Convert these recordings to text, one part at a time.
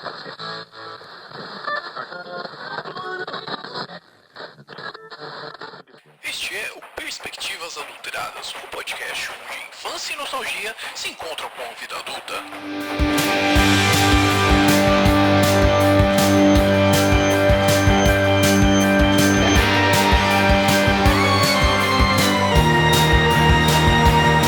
Este é o Perspectivas Adulteradas, o podcast onde infância e nostalgia se encontram com a vida adulta.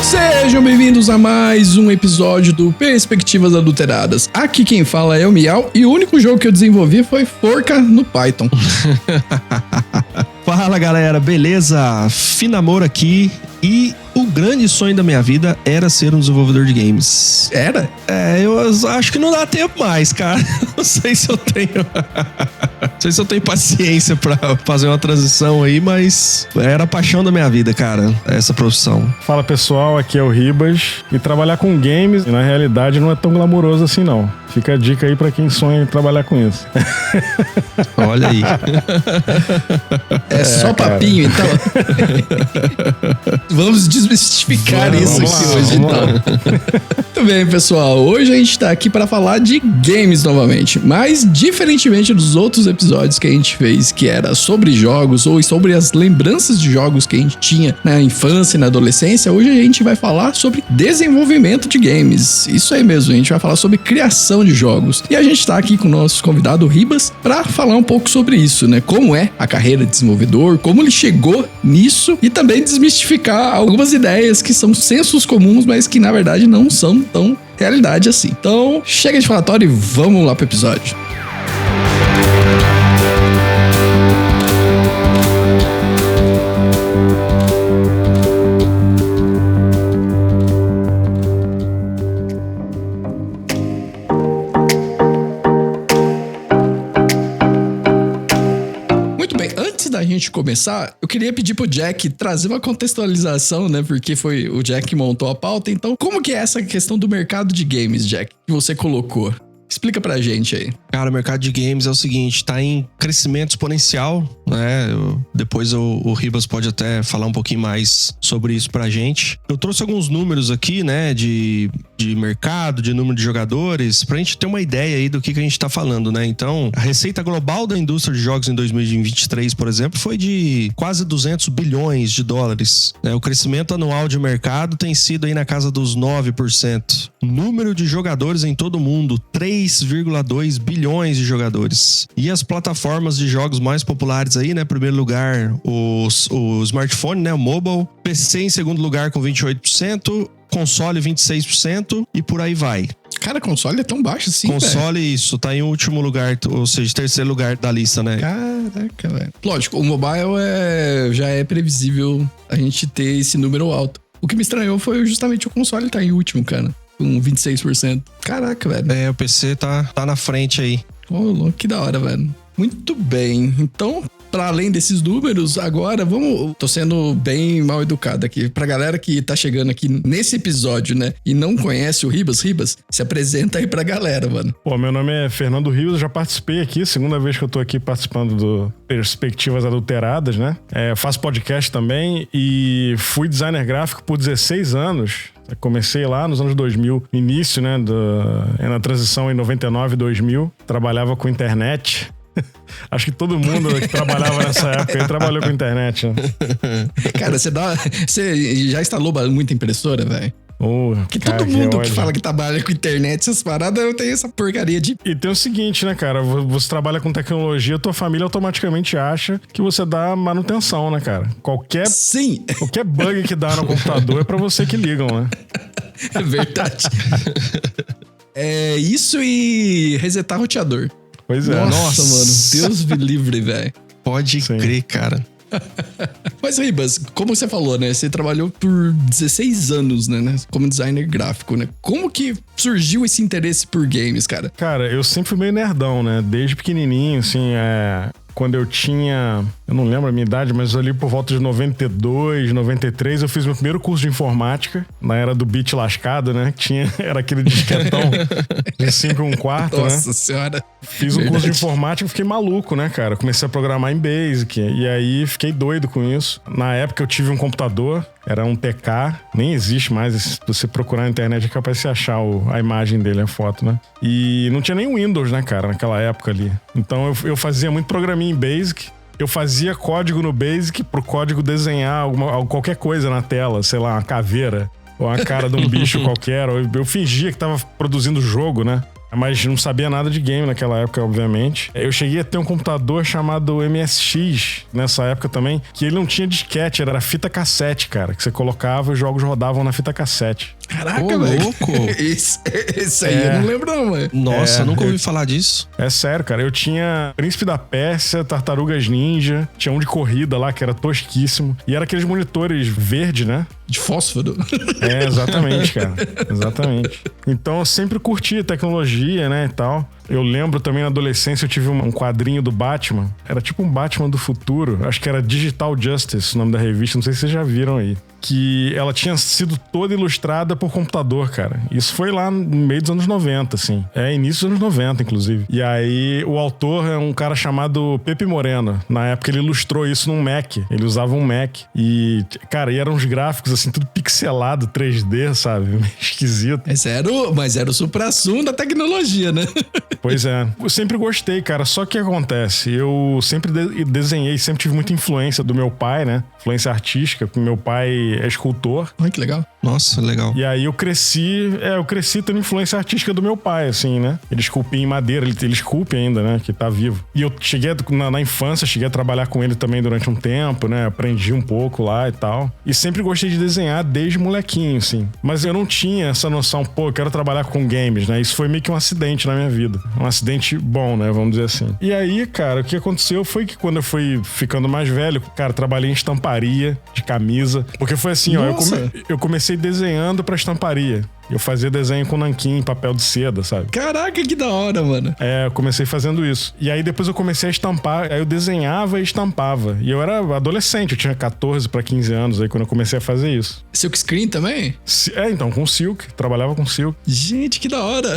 Sejam bem-vindos a mais um episódio do Perspectivas Adulteradas. Aqui quem fala é o Miau e o único jogo que eu desenvolvi foi Forca no Python. Fala galera, beleza? Finamor aqui e o grande sonho da minha vida era ser um desenvolvedor de games. Era? Eu acho que não dá tempo mais, cara. Não sei se eu tenho paciência pra fazer uma transição aí, mas era a paixão da minha vida, cara, essa profissão. Fala pessoal, aqui é o Ribas e trabalhar com games na realidade não é tão glamouroso assim não. Fica a dica aí pra quem sonha em trabalhar com isso. Olha aí. É só papinho, então. Vamos desmistificar isso aqui hoje, então. Muito bem, pessoal. Hoje a gente tá aqui para falar de games novamente, mas diferentemente dos outros episódios que a gente fez, que era sobre jogos ou sobre as lembranças de jogos que a gente tinha na infância e na adolescência, hoje a gente vai falar sobre desenvolvimento de games. Isso aí mesmo, a gente vai falar sobre criação de jogos. E a gente tá aqui com o nosso convidado Ribas para falar um pouco sobre isso, né? Como é a carreira de desenvolvedor, como ele chegou nisso e também desmistificar algumas ideias que são sensos comuns, mas que na verdade não são tão realidade assim. Então, chega de falatório e vamos lá pro episódio. Da gente começar, eu queria pedir pro Jack trazer uma contextualização, né? Porque foi o Jack que montou a pauta. Então, como que é essa questão do mercado de games, Jack, que você colocou? Explica pra gente aí. Cara, o mercado de games é o seguinte, tá em crescimento exponencial, né? Depois o Ribas pode até falar um pouquinho mais sobre isso pra gente. Eu trouxe alguns números aqui, né? De mercado, de número de jogadores, pra gente ter uma ideia aí do que a gente tá falando, né? Então, a receita global da indústria de jogos em 2023, por exemplo, foi de quase 200 bilhões de dólares. Né? O crescimento anual de mercado tem sido aí na casa dos 9%. Número de jogadores em todo o mundo, 3,2 bilhões de jogadores. E as plataformas de jogos mais populares aí, né? Em primeiro lugar, o smartphone, né? O mobile. PC em segundo lugar com 28%. Console 26% e por aí vai. Cara, console é tão baixo assim, console, véio. Isso, tá em último lugar, ou seja, terceiro lugar da lista, né? Caraca, velho. Lógico, o mobile já é previsível a gente ter esse número alto. O que me estranhou foi justamente o console tá em último, cara. Com 26%. Caraca, velho. O PC tá na frente aí. Ô, que da hora, velho. Muito bem. Então, para além desses números, agora tô sendo bem mal educado aqui. Pra galera que tá chegando aqui nesse episódio, né, e não conhece o Ribas, se apresenta aí pra galera, mano. Pô, meu nome é Fernando Rios, eu já participei aqui, segunda vez que eu tô aqui participando do Perspectivas Adulteradas, né? Faço podcast também e fui designer gráfico por 16 anos. Comecei lá nos anos 2000, início, né, na transição em 99, 2000. Trabalhava com internet. Acho que todo mundo que trabalhava nessa época aí trabalhou com internet, né? Cara, você já instalou muita impressora, velho? Porque todo mundo que fala que trabalha com internet, essas paradas, eu tenho essa porcaria de... E tem o seguinte, né, cara? Você trabalha com tecnologia, tua família automaticamente acha que você dá manutenção, né, cara? Sim! Qualquer bug que dá no computador é pra você que ligam, né? É verdade. Isso e resetar roteador. Pois é. Nossa, mano. Deus me livre, velho. Pode crer, cara. Mas, Ribas, como você falou, né? Você trabalhou por 16 anos, né? Como designer gráfico, né? Como que surgiu esse interesse por games, cara? Cara, eu sempre fui meio nerdão, né? Desde pequenininho, assim, quando eu tinha eu não lembro a minha idade, mas ali por volta de 92, 93, eu fiz meu primeiro curso de informática, na era do bit lascado, né? Era aquele disquetão de 5:1/4, né? Nossa senhora. Fiz um curso de informática e fiquei maluco, né, cara? Comecei a programar em Basic, e aí fiquei doido com isso. Na época eu tive um computador, era um TK, nem existe mais, se você procurar na internet é capaz de você achar a imagem dele, a foto, né? E não tinha nem Windows, né, cara, naquela época ali. Então eu fazia muito programinha em Basic. Eu fazia código no Basic pro código desenhar qualquer coisa na tela, sei lá, uma caveira ou a cara de um bicho qualquer. Eu fingia que tava produzindo jogo, né? Mas não sabia nada de game naquela época, obviamente. Eu cheguei a ter um computador chamado MSX nessa época também, que ele não tinha disquete, era fita cassete, cara, que você colocava e os jogos rodavam na fita cassete. Caraca, velho. Louco. Isso aí eu não lembro não, velho. Nossa, nunca ouvi falar disso. É sério, cara. Eu tinha Príncipe da Pérsia, Tartarugas Ninja, tinha um de corrida lá que era tosquíssimo. E era aqueles monitores verde, né? De fósforo. É, exatamente, cara. Exatamente. Então eu sempre curti a tecnologia, né, e tal. Eu lembro também na adolescência eu tive um quadrinho do Batman. Era tipo um Batman do futuro. Acho que era Digital Justice o nome da revista. Não sei se vocês já viram aí. Que ela tinha sido toda ilustrada por computador, cara. Isso foi lá no meio dos anos 90, assim. Início dos anos 90, inclusive. E aí, o autor é um cara chamado Pepe Moreno. Na época, ele ilustrou isso num Mac. Ele usava um Mac. E, cara, eram uns gráficos, assim, tudo pixelado, 3D, sabe? Meio esquisito. Mas era o supra-sumo da tecnologia, né? Pois é. Eu sempre gostei, cara. Só que acontece? Eu sempre desenhei, sempre tive muita influência do meu pai, né? Influência artística, porque meu pai é escultor. Ai, que legal. Nossa, legal. E aí eu cresci tendo influência artística do meu pai, assim, né? Ele esculpia em madeira, ele esculpe ainda, né? Que tá vivo. E eu cheguei, na infância, cheguei a trabalhar com ele também durante um tempo, né? Aprendi um pouco lá e tal. E sempre gostei de desenhar desde molequinho, assim. Mas eu não tinha essa noção, pô, eu quero trabalhar com games, né? Isso foi meio que um acidente na minha vida. Um acidente bom, né? Vamos dizer assim. E aí, cara, o que aconteceu foi que quando eu fui ficando mais velho, cara, trabalhei em estamparia de camisa. Porque foi assim, Nossa. ó, eu comecei desenhando pra estamparia. Eu fazia desenho com nanquim, papel de seda, sabe? Caraca, que da hora, mano. Eu comecei fazendo isso. E aí depois eu comecei a estampar, aí eu desenhava e estampava. E eu era adolescente, eu tinha 14 pra 15 anos aí quando eu comecei a fazer isso. Silk screen também? Então, com silk, trabalhava com silk. Gente, que da hora.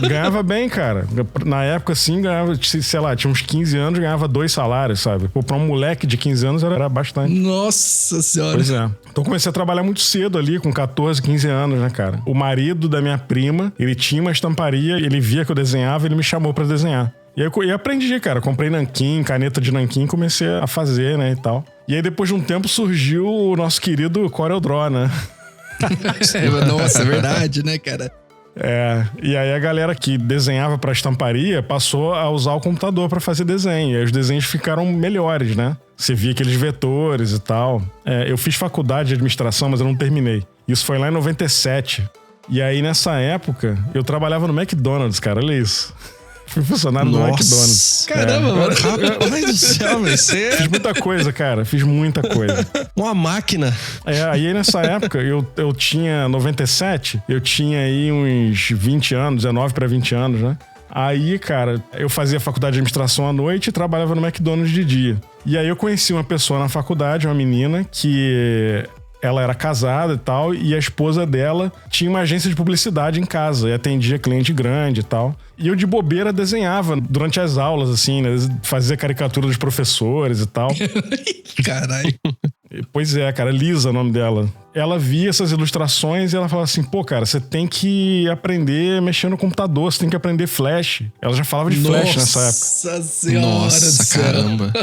Ganhava bem, cara. Na época, assim, ganhava, sei lá, tinha uns 15 anos, ganhava 2 salários, sabe? Pô, pra um moleque de 15 anos era bastante. Nossa senhora. Pois é. Então eu comecei a trabalhar muito cedo ali, com 14, 15 anos, né, cara? O marido da minha prima, ele tinha uma estamparia, ele via que eu desenhava, ele me chamou pra desenhar. E aí eu aprendi, cara. Comprei nanquim, caneta de nanquim, comecei a fazer, né, e tal. E aí depois de um tempo surgiu o nosso querido CorelDRAW, né? Nossa, é verdade, né, cara? E aí a galera que desenhava pra estamparia passou a usar o computador pra fazer desenho. E aí os desenhos ficaram melhores, né? Você via aqueles vetores e tal. Eu fiz faculdade de administração, mas eu não terminei. Isso foi lá em 97. E aí nessa época, eu trabalhava no McDonald's, cara. Olha isso. Fui funcionário do McDonald's. Caramba, mano. Rapaz do céu, velho. Fiz muita coisa, cara. Fiz muita coisa. Uma máquina. Aí nessa época, eu tinha 97, eu tinha aí uns 20 anos, 19 para 20 anos, né? Aí, cara, eu fazia faculdade de administração à noite e trabalhava no McDonald's de dia. E aí eu conheci uma pessoa na faculdade, uma menina, que ela era casada e tal, e a esposa dela tinha uma agência de publicidade em casa e atendia cliente grande e tal. E eu de bobeira desenhava durante as aulas, assim, né? Fazia caricatura dos professores e tal. Caralho. Pois é, cara, Lisa é o nome dela. Ela via essas ilustrações e ela falava assim, pô, cara, você tem que aprender a mexer no computador, você tem que aprender Flash. Ela já falava de Flash nessa época. Nossa senhora. Nossa, caramba.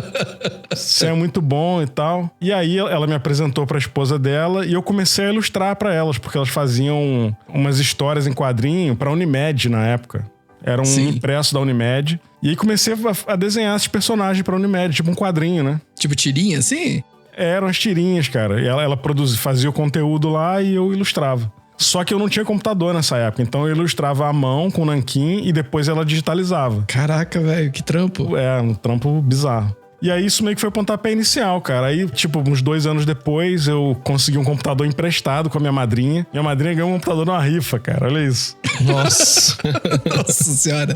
Isso é muito bom e tal. E aí ela me apresentou pra esposa dela e eu comecei a ilustrar pra elas, porque elas faziam umas histórias em quadrinho pra Unimed na época. Era um impresso da Unimed. E aí comecei a desenhar esses personagens pra Unimed, tipo um quadrinho, né? Tipo tirinha, assim? Eram as tirinhas, cara. E ela fazia o conteúdo lá e eu ilustrava. Só que eu não tinha computador nessa época. Então eu ilustrava à mão com nanquim e depois ela digitalizava. Caraca, velho, que trampo. Um trampo bizarro. E aí isso meio que foi o pontapé inicial, cara. Aí, tipo, uns 2 anos depois, eu consegui um computador emprestado com a minha madrinha. Minha madrinha ganhou um computador numa rifa, cara. Olha isso. Nossa. Nossa senhora.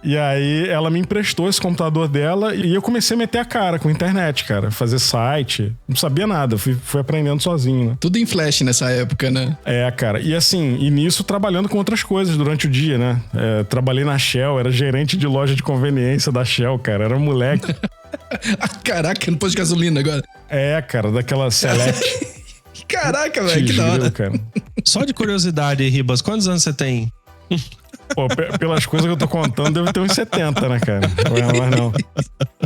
E aí ela me emprestou esse computador dela e eu comecei a meter a cara com a internet, cara. Fazer site. Não sabia nada. Fui aprendendo sozinho, né? Tudo em flash nessa época, né? É, cara. E assim, e nisso trabalhando com outras coisas durante o dia, né? Trabalhei na Shell, era gerente de loja de conveniência da Shell, cara. Era moleque. Caraca, no posto de gasolina agora. É, cara, daquela Select. Caraca, velho, que da hora. Cara. Só de curiosidade, Ribas, quantos anos você tem? Pô, pelas coisas que eu tô contando, deve ter uns 70, né, cara? Mas não.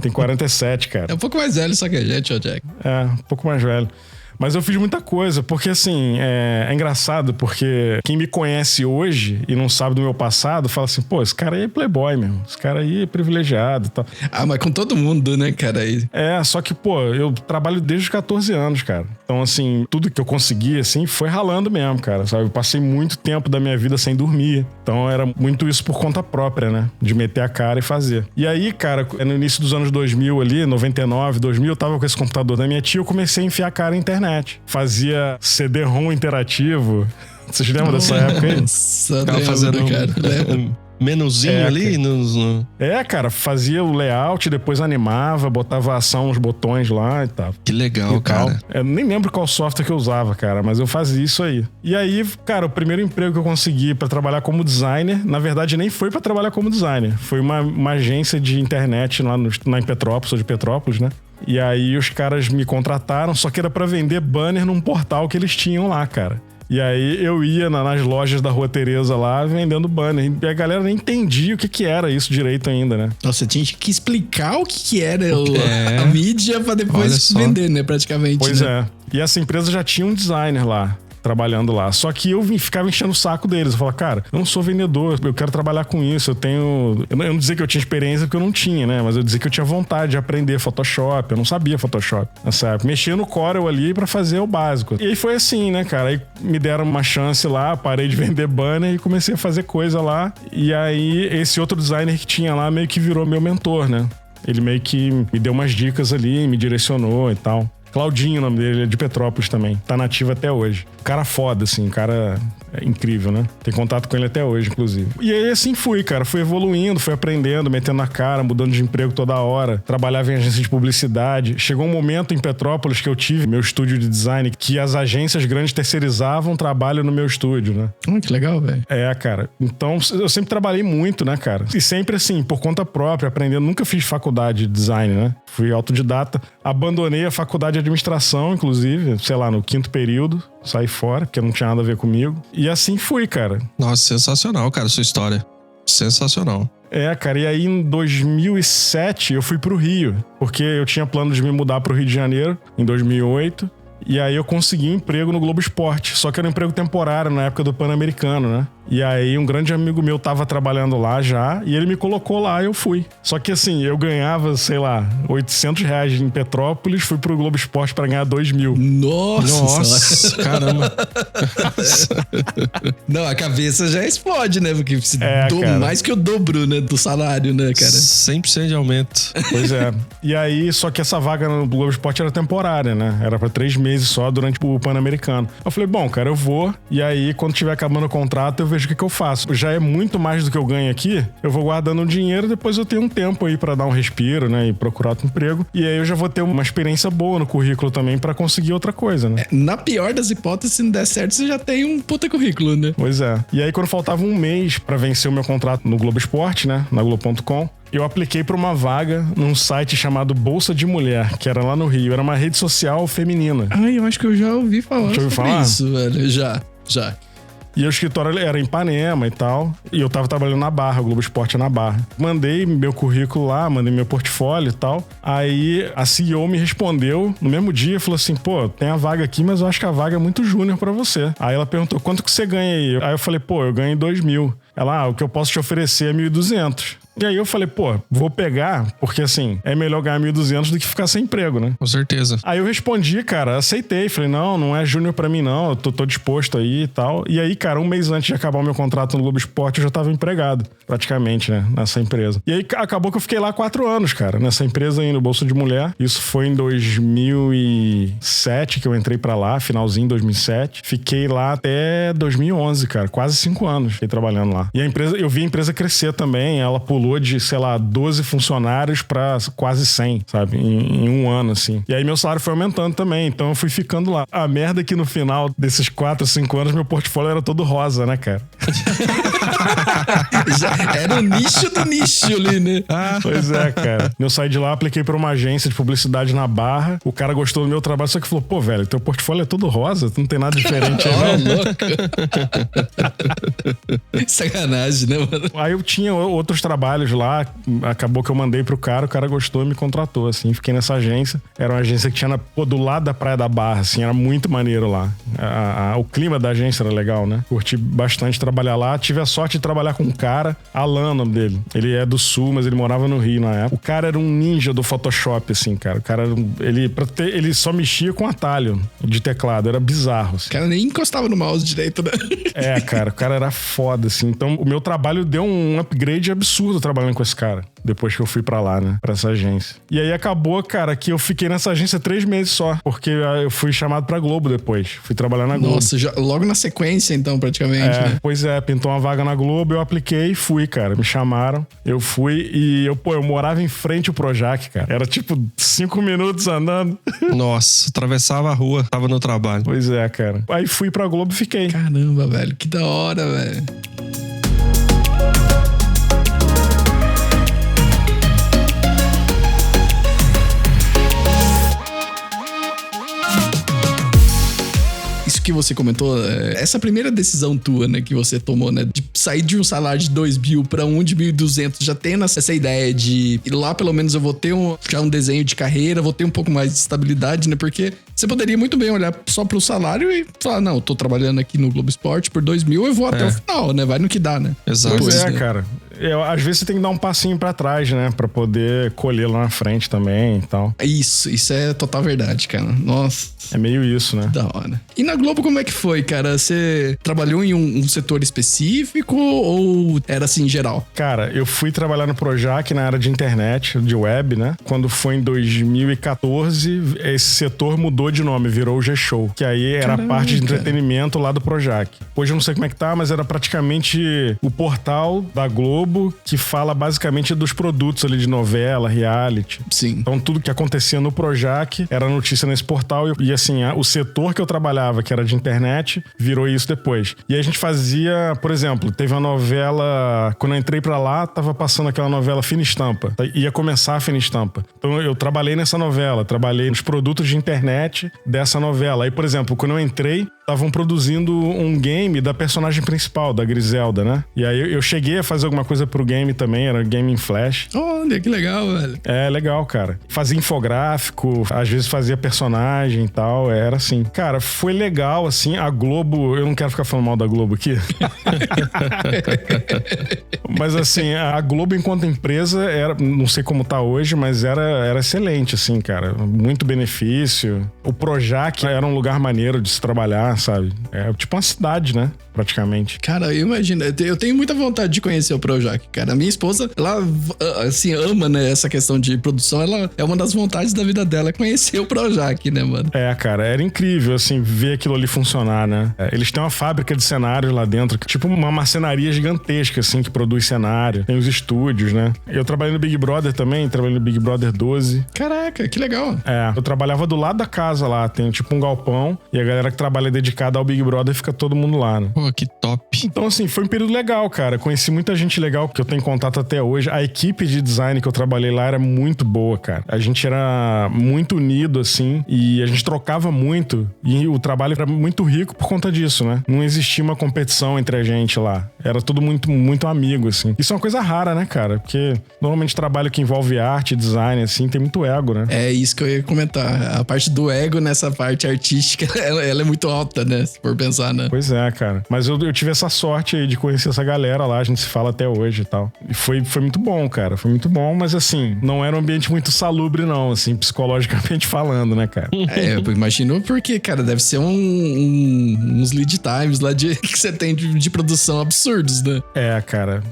Tem 47, cara. É um pouco mais velho só que a gente, ó, Jack. É, um pouco mais velho. Mas eu fiz muita coisa, porque assim, é engraçado, porque quem me conhece hoje e não sabe do meu passado, fala assim, pô, esse cara aí é playboy mesmo, esse cara aí é privilegiado e tal. Ah, mas com todo mundo, né, cara? Aí. Só que, pô, eu trabalho desde os 14 anos, cara. Então, assim, tudo que eu consegui, assim, foi ralando mesmo, cara, sabe? Eu passei muito tempo da minha vida sem dormir. Então, era muito isso por conta própria, né? De meter a cara e fazer. E aí, cara, no início dos anos 2000 ali, 99, 2000, eu tava com esse computador da minha tia, eu comecei a enfiar a cara na internet. Fazia CD-ROM interativo. Vocês lembram dessa época aí? Nossa, Tava fazendo cara. Menuzinho ali? Cara, fazia o layout, depois animava, botava ação nos botões lá e tal. Que legal, cara. Eu nem lembro qual software que eu usava, cara, mas eu fazia isso aí. E aí, cara, o primeiro emprego que eu consegui pra trabalhar como designer, na verdade nem foi pra trabalhar como designer. Foi uma agência de internet lá em Petrópolis, sou de Petrópolis, né? E aí os caras me contrataram, só que era pra vender banner num portal que eles tinham lá, cara. E aí eu ia nas lojas da Rua Tereza lá vendendo banner. E a galera nem entendia o que era isso direito ainda, né? Nossa, você tinha que explicar o que era a mídia pra depois vender, né? Praticamente. Pois né? é. E essa empresa já tinha um designer lá, trabalhando lá. Só que eu ficava enchendo o saco deles. Eu falava, cara, eu não sou vendedor, eu quero trabalhar com isso. Eu não dizia que eu tinha experiência porque eu não tinha, né? Mas eu dizia que eu tinha vontade de aprender Photoshop. Eu não sabia Photoshop nessa época. Mexia no Corel ali pra fazer o básico. E aí foi assim, né, cara? Aí me deram uma chance lá, parei de vender banner e comecei a fazer coisa lá. E aí esse outro designer que tinha lá meio que virou meu mentor, né? Ele meio que me deu umas dicas ali, me direcionou e tal. Claudinho, o nome dele, é de Petrópolis também. Tá nativo até hoje. Cara foda, assim, cara incrível, né? Tem contato com ele até hoje, inclusive. E aí, assim, fui, cara. Fui evoluindo, fui aprendendo, metendo na cara, mudando de emprego toda hora. Trabalhava em agência de publicidade. Chegou um momento em Petrópolis que eu tive meu estúdio de design, que as agências grandes terceirizavam trabalho no meu estúdio, né? Que legal, velho. Cara. Então, eu sempre trabalhei muito, né, cara? E sempre, assim, por conta própria, aprendendo. Nunca fiz faculdade de design, né? Fui autodidata. Abandonei a faculdade de administração, inclusive, sei lá, no 5º período. Saí fora, porque não tinha nada a ver comigo. E assim fui, cara. Nossa, sensacional, cara, sua história. Sensacional. Cara, e aí em 2007 eu fui pro Rio, porque eu tinha plano de me mudar pro Rio de Janeiro em 2008. E aí eu consegui um emprego no Globo Esporte, só que era um emprego temporário na época do Pan-Americano, né? E aí um grande amigo meu tava trabalhando lá já, e ele me colocou lá e eu fui. Só que assim, eu ganhava, sei lá, R$800 em Petrópolis, fui pro Globo Esporte pra ganhar 2.000. Nossa, caramba. Não, a cabeça já explode, né? Porque mais que o dobro, né, do salário, né, cara? 100% de aumento. Pois é. E aí, só que essa vaga no Globo Esporte era temporária, né? Era pra 3 meses só durante o Pan-Americano. Eu falei, bom, cara, eu vou, e aí quando tiver acabando o contrato, eu vejo o que eu faço. Já é muito mais do que eu ganho aqui, eu vou guardando um dinheiro, depois eu tenho um tempo aí pra dar um respiro, né, e procurar outro emprego. E aí eu já vou ter uma experiência boa no currículo também pra conseguir outra coisa, né? Na pior das hipóteses, se não der certo, você já tem um puta currículo, né? Pois é. E aí quando faltava um mês pra vencer o meu contrato no Globo Esporte, né, na Globo.com, eu apliquei pra uma vaga num site chamado Bolsa de Mulher, que era lá no Rio. Era uma rede social feminina. Ai, eu acho que eu já ouvi falar sobre isso, velho. Já. E o escritório era em Ipanema e tal. E eu tava trabalhando na Barra, o Globo Esporte é na Barra. Mandei meu currículo lá, mandei meu portfólio e tal. Aí a CEO me respondeu no mesmo dia, falou assim, pô, tem a vaga aqui, mas eu acho que a vaga é muito júnior pra você. Aí ela perguntou, quanto que você ganha aí? Aí eu falei, pô, eu ganho 2.000. Ela, o que eu posso te oferecer é 1.200. E aí eu falei, pô, vou pegar, porque assim, é melhor ganhar 1.200 do que ficar sem emprego, né? Com certeza. Aí eu respondi, cara, aceitei. Falei, não é júnior pra mim não, eu tô disposto aí e tal. E aí, cara, um mês antes de acabar o meu contrato no Globo Esporte, eu já tava empregado, praticamente, né, nessa empresa. E aí acabou que eu fiquei lá 4 anos, cara, nessa empresa aí no Bolsa de Mulher. Isso foi em 2007 que eu entrei pra lá, finalzinho de 2007. Fiquei lá até 2011, cara, quase 5 anos fiquei trabalhando lá. E a empresa, eu vi a empresa crescer também, ela pulou de, sei lá, 12 funcionários pra quase 100, sabe, em um ano, assim. E aí meu salário foi aumentando também, então eu fui ficando lá. A merda é que no final desses 4, 5 anos, meu portfólio era todo rosa, né, cara? Já era o nicho do nicho ali, né? Pois é, cara. Eu saí de lá, apliquei pra uma agência de publicidade na Barra. O cara gostou do meu trabalho, só que falou, pô, velho, teu portfólio é todo rosa, tu não tem nada diferente aí, não. Louco. Sacanagem, né, mano? Aí eu tinha outros trabalhos lá, acabou que eu mandei pro cara, o cara gostou e me contratou, assim. Fiquei nessa agência. Era uma agência que tinha do lado da Praia da Barra, assim, era muito maneiro lá. O clima da agência era legal, né? Curti bastante trabalhar lá. Tive a sorte de trabalhar com um cara, Alan, o nome dele. Ele é do Sul, mas ele morava no Rio na época. O cara era um ninja do Photoshop, assim, cara. O cara era ele só mexia com atalho de teclado, era bizarro, assim. O cara nem encostava no mouse direito, né? É, cara, o cara era foda, assim. Então, o meu trabalho deu um upgrade absurdo trabalhando com esse cara. Depois que eu fui pra lá, né? Pra essa agência. E aí acabou, cara, que eu fiquei nessa agência 3 meses só. Porque eu fui chamado pra Globo depois. Fui trabalhar na Globo. Nossa, logo na sequência, então, praticamente, né? Pois é, pintou uma vaga na Globo, eu apliquei e fui, cara. Me chamaram, eu fui e eu morava em frente ao Projac, cara. Era tipo 5 minutos andando. Nossa, atravessava a rua, tava no trabalho. Pois é, cara. Aí fui pra Globo e fiquei. Caramba, velho, que da hora, velho. Isso que você comentou, essa primeira decisão tua, né, que você tomou, né, de sair de um salário de 2.000 para um de 1.200, já tendo essa ideia de ir lá, pelo menos eu vou ter já um desenho de carreira, vou ter um pouco mais de estabilidade, né, porque você poderia muito bem olhar só pro salário e falar, não, eu tô trabalhando aqui no Globo Esporte por 2.000, eu vou até o final, né, vai no que dá, né. Exato. Pois é, né? cara. Às vezes você tem que dar um passinho pra trás, né, pra poder colher lá na frente também e tal. Isso é total verdade, cara. Nossa. É meio isso, né? Da hora. E na Globo, como é que foi, cara? Você trabalhou em um setor específico ou era assim, em geral? Cara, eu fui trabalhar no Projac na área de internet, de web, né? Quando foi em 2014, esse setor mudou de nome, virou o G-Show. Que aí era a parte de entretenimento lá do Projac. Hoje eu não sei como é que tá, mas era praticamente o portal da Globo que fala basicamente dos produtos ali de novela, reality. Sim. Então tudo que acontecia no Projac era notícia nesse portal e assim, o setor que eu trabalhava, que era de internet, virou isso depois. E aí a gente fazia, por exemplo, teve uma novela, quando eu entrei pra lá, tava passando aquela novela Fina Estampa. Ia começar a Fina Estampa. Então eu trabalhei nessa novela, trabalhei nos produtos de internet dessa novela. Aí, por exemplo, quando eu entrei, estavam produzindo um game da personagem principal, da Griselda, né? E aí eu cheguei a fazer alguma coisa pro game também, era game em Flash. Olha, que legal, velho. É, legal, cara. Fazia infográfico, às vezes fazia personagem e tal, era assim. Cara, foi legal, assim, a Globo... Eu não quero ficar falando mal da Globo aqui. Mas, assim, a Globo, enquanto empresa, era... Não sei como tá hoje, mas era excelente, assim, cara. Muito benefício. O Projac era um lugar maneiro de se trabalhar, sabe? É tipo uma cidade, né? Praticamente. Cara, eu imagino. Eu tenho muita vontade de conhecer o Projac, cara. A minha esposa, ela, assim, ama, né, essa questão de produção. Ela é uma das vontades da vida dela, é conhecer o Projac, né, mano? É, cara, era incrível, assim, ver aquilo ali funcionar, né? Eles têm uma fábrica de cenários lá dentro, tipo uma marcenaria gigantesca, assim, que produz cenário. Tem os estúdios, né? Eu trabalhei no Big Brother também, trabalhei no Big Brother 12. Caraca, que legal. É, eu trabalhava do lado da casa lá, tem tipo um galpão, e a galera que trabalha dedicada ao Big Brother fica todo mundo lá, né? Pô, que top. Então, assim, foi um período legal, cara. Conheci muita gente legal que eu tenho contato até hoje. A equipe de design que eu trabalhei lá era muito boa, cara. A gente era muito unido, assim, e a gente trocava muito. E o trabalho era muito rico por conta disso, né? Não existia uma competição entre a gente lá. Era tudo muito, muito amigo, assim. Isso é uma coisa rara, né, cara? Porque normalmente trabalho que envolve arte, design, assim, tem muito ego, né? É isso que eu ia comentar. A parte do ego nessa parte artística, ela é muito alta, né? Se for pensar, né? Pois é, cara. Mas eu tive essa sorte aí de conhecer essa galera lá. A gente se fala até hoje. hoje e tal. E foi muito bom, cara. Foi muito bom, mas assim, não era um ambiente muito salubre, não, assim, psicologicamente falando, né, cara? Eu imagino porque, cara, deve ser uns lead times lá que você tem de produção absurdos, né? Cara.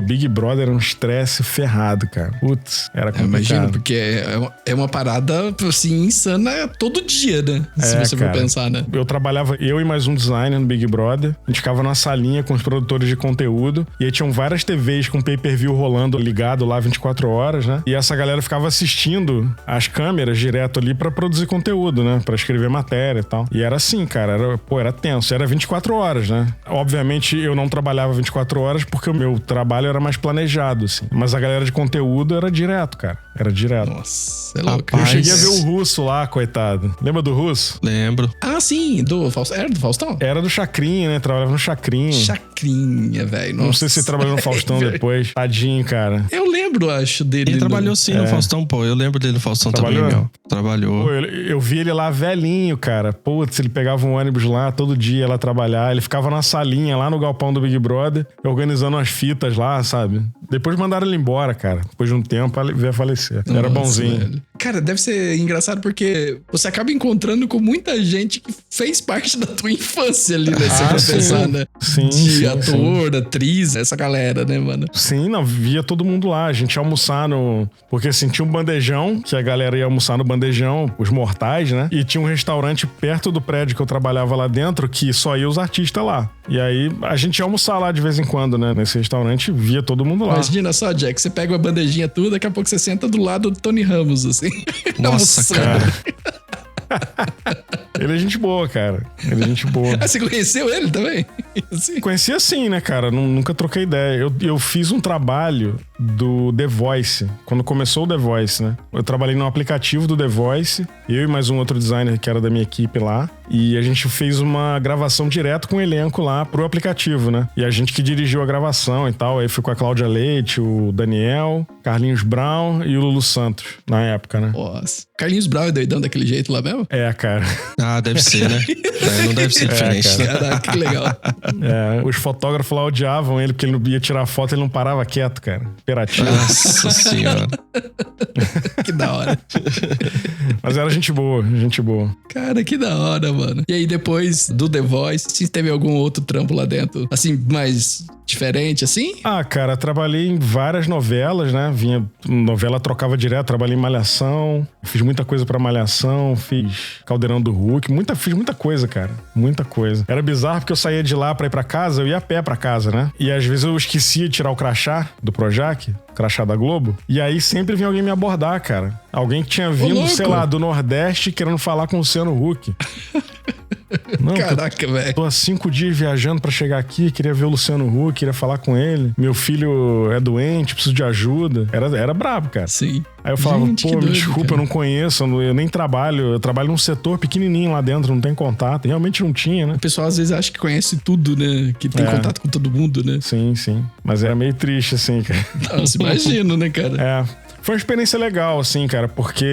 Big Brother era um estresse ferrado, cara. Putz, era complicado. Imagino, porque é uma parada, assim, insana todo dia, né? Se você for pensar, né? Eu trabalhava, eu e mais um designer no Big Brother. A gente ficava na salinha com os produtores de conteúdo. E aí tinham várias TVs com pay-per-view rolando, ligado lá 24 horas, né? E essa galera ficava assistindo as câmeras direto ali pra produzir conteúdo, né? Pra escrever matéria e tal. E era assim, cara. Era tenso. Era 24 horas, né? Obviamente, eu não trabalhava 24 horas porque o meu trabalho era mais planejado, assim. Mas a galera de conteúdo era direto, cara. Era direto. Nossa, é louco. Eu cheguei a ver o Russo lá, coitado. Lembra do Russo? Lembro. Ah, sim. Era do Faustão? Era do Chacrinha, né? Trabalhava no Chacrinha. Chacrinha, velho. Não sei se ele trabalhou no Faustão depois. Tadinho, cara. Eu lembro, acho, dele. Ele trabalhou sim no Faustão, pô. Eu lembro dele no Faustão também, meu. Trabalhou. Pô, eu vi ele lá velhinho, cara. Putz, ele pegava um ônibus lá todo dia lá trabalhar. Ele ficava na salinha lá no galpão do Big Brother, organizando as fitas lá, sabe? Depois mandaram ele embora, cara. Depois de um tempo, ele veio a falecer. Nossa, era bonzinho. Velho. Cara, deve ser engraçado porque você acaba encontrando com muita gente que fez parte da tua infância ali, né? Você vai pensar, né? Sim, ator, atriz, essa galera, né, mano? Sim, não, via todo mundo lá. A gente ia almoçar no... Porque assim, tinha um bandejão, que a galera ia almoçar no bandejão, os mortais, né? E tinha um restaurante perto do prédio que eu trabalhava lá dentro, que só ia os artistas lá. E aí, a gente ia almoçar lá de vez em quando, né? Nesse restaurante, via todo mundo lá. Imagina só, Jack, você pega uma bandejinha tudo, daqui a pouco você senta do lado do Tony Ramos, assim. Nossa, cara. Ele é gente boa, cara. Ele é gente boa. Ah, você conheceu ele também? Assim. Conhecia sim, né, cara? Nunca troquei ideia. Eu fiz um trabalho do The Voice, quando começou o The Voice, né? Eu trabalhei no aplicativo do The Voice, eu e mais um outro designer que era da minha equipe lá, e a gente fez uma gravação direto com o elenco lá pro aplicativo, né? E a gente que dirigiu a gravação e tal, aí fui com a Cláudia Leite, o Daniel, Carlinhos Brown e o Lulu Santos, na época, né? Nossa. Carlinhos Brown é doidão daquele jeito lá mesmo? Cara. Ah, deve ser, né? Não deve ser diferente. Cara. Caraca, que legal. Os fotógrafos lá odiavam ele, porque ele não ia tirar foto, ele não parava quieto, cara. Imperativo. Nossa senhora. Que da hora. Mas era gente boa, gente boa. Cara, que da hora, mano. E aí, depois do The Voice, se teve algum outro trampo lá dentro, assim, mais diferente, assim? Ah, cara, trabalhei em várias novelas, né? Novela trocava direto, trabalhei em Malhação, fiz muita coisa pra Malhação, fiz Caldeirão do Hulk, fiz muita coisa, cara. Muita coisa. Era bizarro porque eu saía de lá pra ir pra casa, eu ia a pé pra casa, né? E às vezes eu esquecia de tirar o crachá do Projac, crachá da Globo, e aí sempre vinha alguém me abordar, cara. Alguém que tinha vindo, sei lá, do Nordeste querendo falar com o Luciano Huck. Não, caraca, velho. Tô há 5 dias viajando pra chegar aqui, queria ver o Luciano Huck, queria falar com ele. Meu filho é doente, preciso de ajuda. Era brabo, cara. Sim. Aí eu falava, Gente, me doido, desculpa, cara. eu não conheço, eu nem trabalho. Eu trabalho num setor pequenininho lá dentro, não tem contato. Realmente não tinha, né? O pessoal às vezes acha que conhece tudo, né? Que tem contato com todo mundo, né? Sim. Mas era meio triste, assim, cara. Nossa, imagino, né, cara? Foi uma experiência legal, assim, cara, porque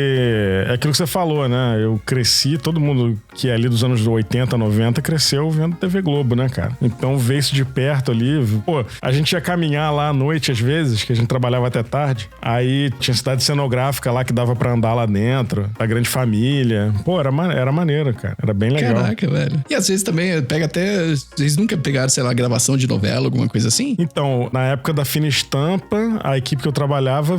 é aquilo que você falou, né? Eu cresci, todo mundo que é ali dos anos 80, 90 cresceu vendo TV Globo, né, cara? Então ver isso de perto ali, pô, a gente ia caminhar lá à noite às vezes, que a gente trabalhava até tarde, aí tinha cidade cenográfica lá que dava pra andar lá dentro, a grande família, pô, era maneiro, cara, era bem legal. Caraca, velho. E às vezes também pega até, vocês nunca pegaram, sei lá, gravação de novela, alguma coisa assim? Então, na época da Fina Estampa, a equipe que eu trabalhava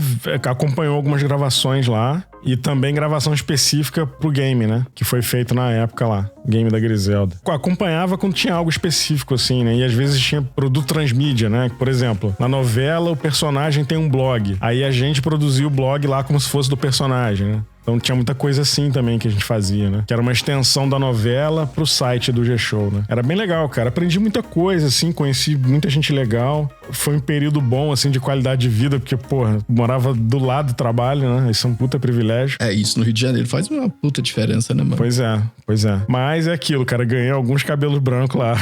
acompanhou algumas gravações lá e também gravação específica pro game, né? Que foi feito na época lá, game da Griselda. Acompanhava quando tinha algo específico, assim, né? E às vezes tinha produto transmídia, né? Por exemplo, na novela o personagem tem um blog. Aí a gente produzia o blog lá como se fosse do personagem, né? Então tinha muita coisa assim também que a gente fazia, né? Que era uma extensão da novela pro site do G-Show, né? Era bem legal, cara. Aprendi muita coisa, assim, conheci muita gente legal. Foi um período bom, assim, de qualidade de vida, porque, porra, morava do lado do trabalho, né? Isso é um puta privilégio. Isso no Rio de Janeiro faz uma puta diferença, né, mano? Pois é. Mas é aquilo, cara. Ganhei alguns cabelos brancos lá.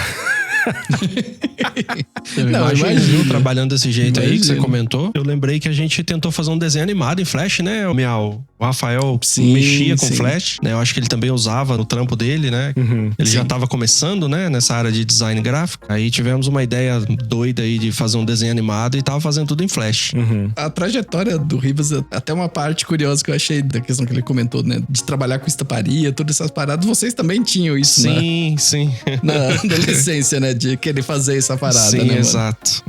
Não, imagina, trabalhando desse jeito aí que você comentou. Eu lembrei que a gente tentou fazer um desenho animado em Flash, né, Miau? O Rafael mexia com Flash, né? Eu acho que ele também usava no trampo dele, né? Ele já tava começando, né? Nessa área de design gráfico. Aí tivemos uma ideia doida aí de fazer um desenho animado e tava fazendo tudo em Flash. A trajetória do Ribas, até uma parte curiosa que eu achei da questão que ele comentou, né? De trabalhar com estamparia, todas essas paradas. Vocês também tinham isso, sim, sim. Na adolescência, né? De querer fazer essa parada, sim, né, exato.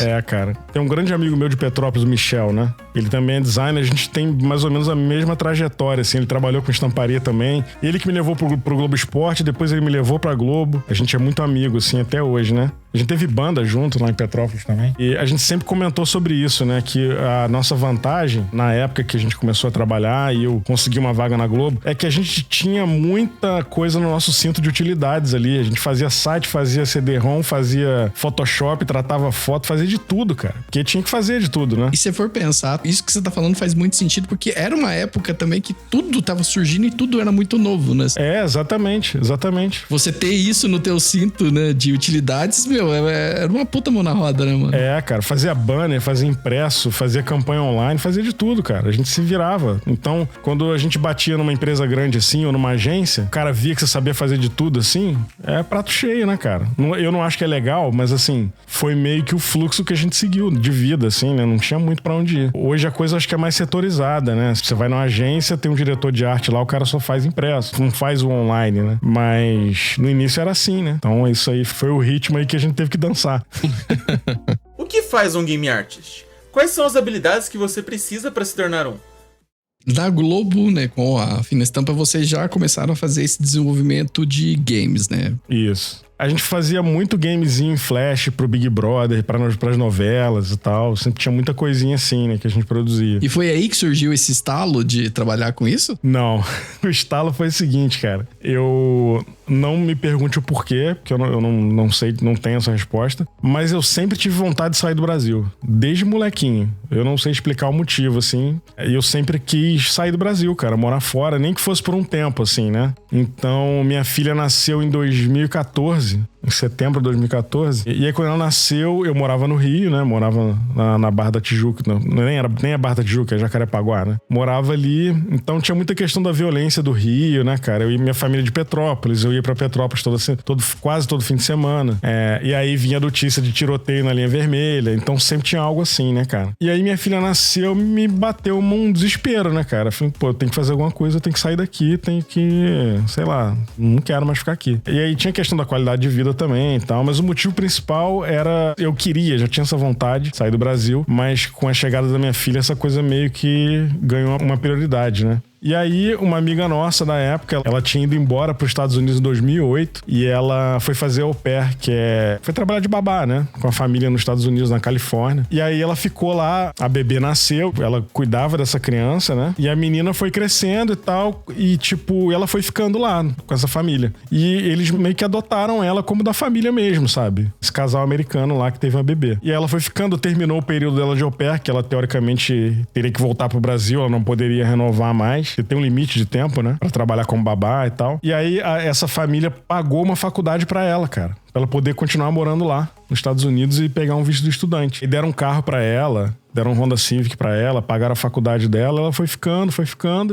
É, cara. Tem um grande amigo meu de Petrópolis, o Michel, né? Ele também é designer, a gente tem mais ou menos a mesma trajetória, assim. Ele trabalhou com estamparia também. Ele que me levou pro Globo Esporte, depois ele me levou pra Globo. A gente é muito amigo, assim, até hoje, né? A gente teve banda junto lá em Petrópolis também. E a gente sempre comentou sobre isso, né? Que a nossa vantagem, na época que a gente começou a trabalhar e eu consegui uma vaga na Globo, é que a gente tinha muita coisa no nosso cinto de utilidades ali. A gente fazia site, fazia CD-ROM, fazia Photoshop, tratava foto, fazia de tudo, cara. Porque tinha que fazer de tudo, né? E se for pensar, isso que você tá falando faz muito sentido, porque era uma época também que tudo tava surgindo e tudo era muito novo, né? É, exatamente. Você ter isso no teu cinto, né, de utilidades, meu, era uma puta mão na roda, né, mano? É, cara, fazia banner, fazia impresso, fazia campanha online, fazia de tudo, cara. A gente se virava. Então, quando a gente batia numa empresa grande assim, ou numa agência, o cara via que você sabia fazer de tudo assim, é prato cheio, né, cara? Eu não acho que é legal, mas assim, foi meio que o fluxo que a gente seguiu de vida, assim, né? Não tinha muito pra onde ir. Hoje a coisa acho que é mais setorizada, né? Você vai numa agência, tem um diretor de arte lá, o cara só faz impresso, não faz o online, né? Mas no início era assim, né? Então isso aí foi o ritmo aí que a gente teve que dançar. O que faz um game artist? Quais são as habilidades que você precisa para se tornar um? Na Globo, né, com a Fina Estampa, vocês já começaram a fazer esse desenvolvimento de games, né? Isso. A gente fazia muito gamezinho em Flash pro Big Brother, pras novelas e tal. Sempre tinha muita coisinha assim, né, que a gente produzia. E foi aí que surgiu esse estalo de trabalhar com isso? Não. O estalo foi o seguinte, cara. Eu não me pergunte o porquê, porque eu não sei, não tenho essa resposta. Mas eu sempre tive vontade de sair do Brasil. Desde molequinho. Eu não sei explicar o motivo, assim. E eu sempre quis sair do Brasil, cara. Morar fora, nem que fosse por um tempo, assim, né? Então, minha filha nasceu em 2014. Em setembro de 2014. E aí, quando ela nasceu, eu morava no Rio, né? Morava na Barra da Tijuca. Nem a Barra da Tijuca, é Jacarepaguá, né? Morava ali. Então, tinha muita questão da violência do Rio, né, cara? Eu e minha família de Petrópolis. Eu ia pra Petrópolis quase todo fim de semana. E aí, vinha a notícia de tiroteio na linha vermelha. Então, sempre tinha algo assim, né, cara? E aí, minha filha nasceu, me bateu um desespero, né, cara? Eu falei, pô, eu tenho que fazer alguma coisa, eu tenho que sair daqui, tenho que... Sei lá, não quero mais ficar aqui. E aí, tinha a questão da qualidade de vida também e tal, mas o motivo principal era, eu já tinha essa vontade de sair do Brasil, mas com a chegada da minha filha essa coisa meio que ganhou uma prioridade, né? E aí, uma amiga nossa da época, ela tinha ido embora para os Estados Unidos em 2008 e ela foi fazer au pair, foi trabalhar de babá, né? Com a família nos Estados Unidos, na Califórnia. E aí ela ficou lá, a bebê nasceu, ela cuidava dessa criança, né? E a menina foi crescendo e tal, e tipo, ela foi ficando lá com essa família. E eles meio que adotaram ela como da família mesmo, sabe? Esse casal americano lá que teve uma bebê. E ela foi ficando, terminou o período dela de au pair, que ela teoricamente teria que voltar pro Brasil, ela não poderia renovar mais. Tem um limite de tempo, né? Pra trabalhar como babá e tal. E aí, essa família pagou uma faculdade pra ela, cara. Pra ela poder continuar morando lá, nos Estados Unidos, e pegar um visto de estudante. E deram um carro pra ela, deram um Honda Civic pra ela, pagaram a faculdade dela, ela foi ficando.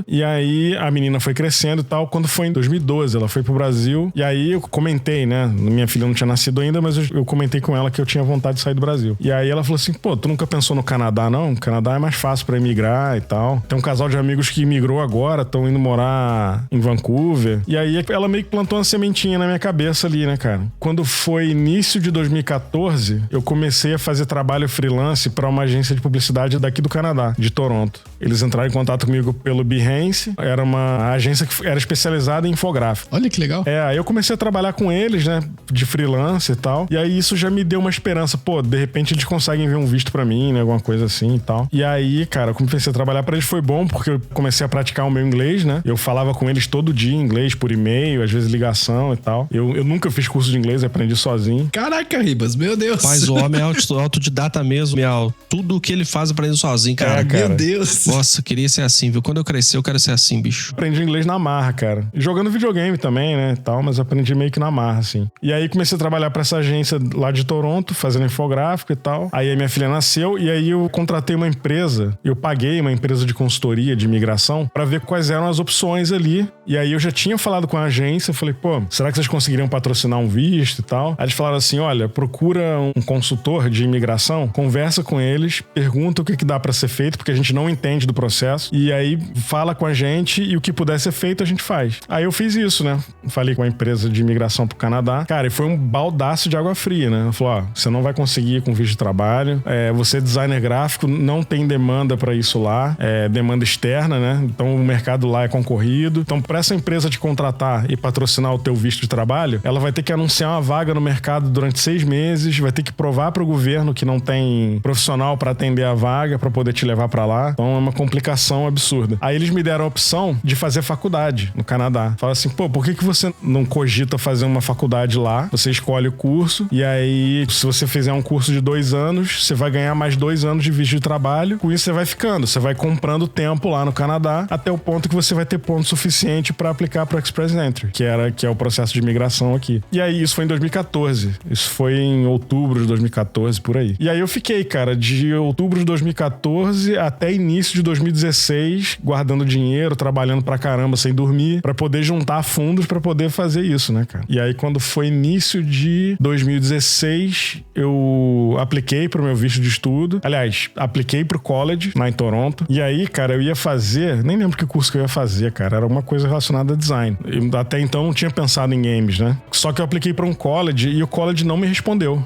E aí, a menina foi crescendo e tal. Quando foi em 2012, ela foi pro Brasil. E aí, eu comentei, né? Minha filha não tinha nascido ainda, mas eu comentei com ela que eu tinha vontade de sair do Brasil. E aí, ela falou assim, pô, tu nunca pensou no Canadá, não? O Canadá é mais fácil pra emigrar e tal. Tem um casal de amigos que imigrou agora, estão indo morar em Vancouver. E aí, ela meio que plantou uma sementinha na minha cabeça ali, né, cara? Quando foi início de 2014, eu comecei a fazer trabalho freelance pra uma agência de publicidade daqui do Canadá, de Toronto. Eles entraram em contato comigo pelo Behance, era uma agência que era especializada em infográfico. Olha que legal. Aí eu comecei a trabalhar com eles, né, de freelance e tal, e aí isso já me deu uma esperança, pô, de repente eles conseguem ver um visto pra mim, né, alguma coisa assim e tal. E aí, cara, eu comecei a trabalhar pra eles, foi bom, porque eu comecei a praticar o meu inglês, né, eu falava com eles todo dia em inglês, por e-mail, às vezes ligação e tal. Eu nunca fiz curso de inglês, aprendi sozinho. Caraca, Ribas, meu Deus. Mas o homem é autodidata mesmo, Miau. Tudo o que ele faz aprende sozinho, cara. Meu Deus. Nossa, queria ser assim, viu? Quando eu crescer, eu quero ser assim, bicho. Aprendi inglês na marra, cara. Jogando videogame também, né, tal, mas aprendi meio que na marra, assim. E aí comecei a trabalhar pra essa agência lá de Toronto, fazendo infográfico e tal. Aí a minha filha nasceu e aí eu contratei uma empresa, eu paguei uma empresa de consultoria de imigração pra ver quais eram as opções ali. E aí eu já tinha falado com a agência, falei, pô, será que vocês conseguiriam patrocinar um visto e tal? Aí eles falaram assim, olha, procura um consultor de imigração, conversa com eles, pergunta o que dá pra ser feito, porque a gente não entende do processo, e aí fala com a gente e o que puder ser feito a gente faz. Aí eu fiz isso, né? Falei com a empresa de imigração pro Canadá. Cara, e foi um baldaço de água fria, né? Ela falou, ó, você não vai conseguir com visto de trabalho, você é designer gráfico, não tem demanda pra isso lá, demanda externa, né? Então o mercado lá é concorrido. Então pra essa empresa te contratar e patrocinar o teu visto de trabalho, ela vai ter que anunciar uma vaga no mercado durante 6 meses, vai ter que provar pro governo que não tem profissional pra atender a vaga, pra poder te levar pra lá. Então é uma complicação absurda. Aí eles me deram a opção de fazer faculdade no Canadá. Fala assim, pô, por que você não cogita fazer uma faculdade lá? Você escolhe o curso e aí, se você fizer um curso de 2 anos, você vai ganhar mais 2 anos de visto de trabalho. Com isso você vai ficando, você vai comprando tempo lá no Canadá até o ponto que você vai ter ponto suficiente pra aplicar pro Express Entry, que é o processo de imigração aqui. E aí isso foi em 2014. Isso foi em outubro de 2014, por aí. E aí eu fiquei, cara, de outubro de 2014 até início de 2016, guardando dinheiro, trabalhando pra caramba sem dormir, pra poder juntar fundos pra poder fazer isso, né, cara? E aí quando foi início de 2016, eu apliquei pro meu visto de estudo. Aliás, apliquei pro college lá em Toronto. E aí, cara, eu ia fazer, nem lembro que curso que eu ia fazer, cara, era uma coisa relacionada a design. Eu, até então não tinha pensado em games, né? Só que eu apliquei pra um college e o college não me respondeu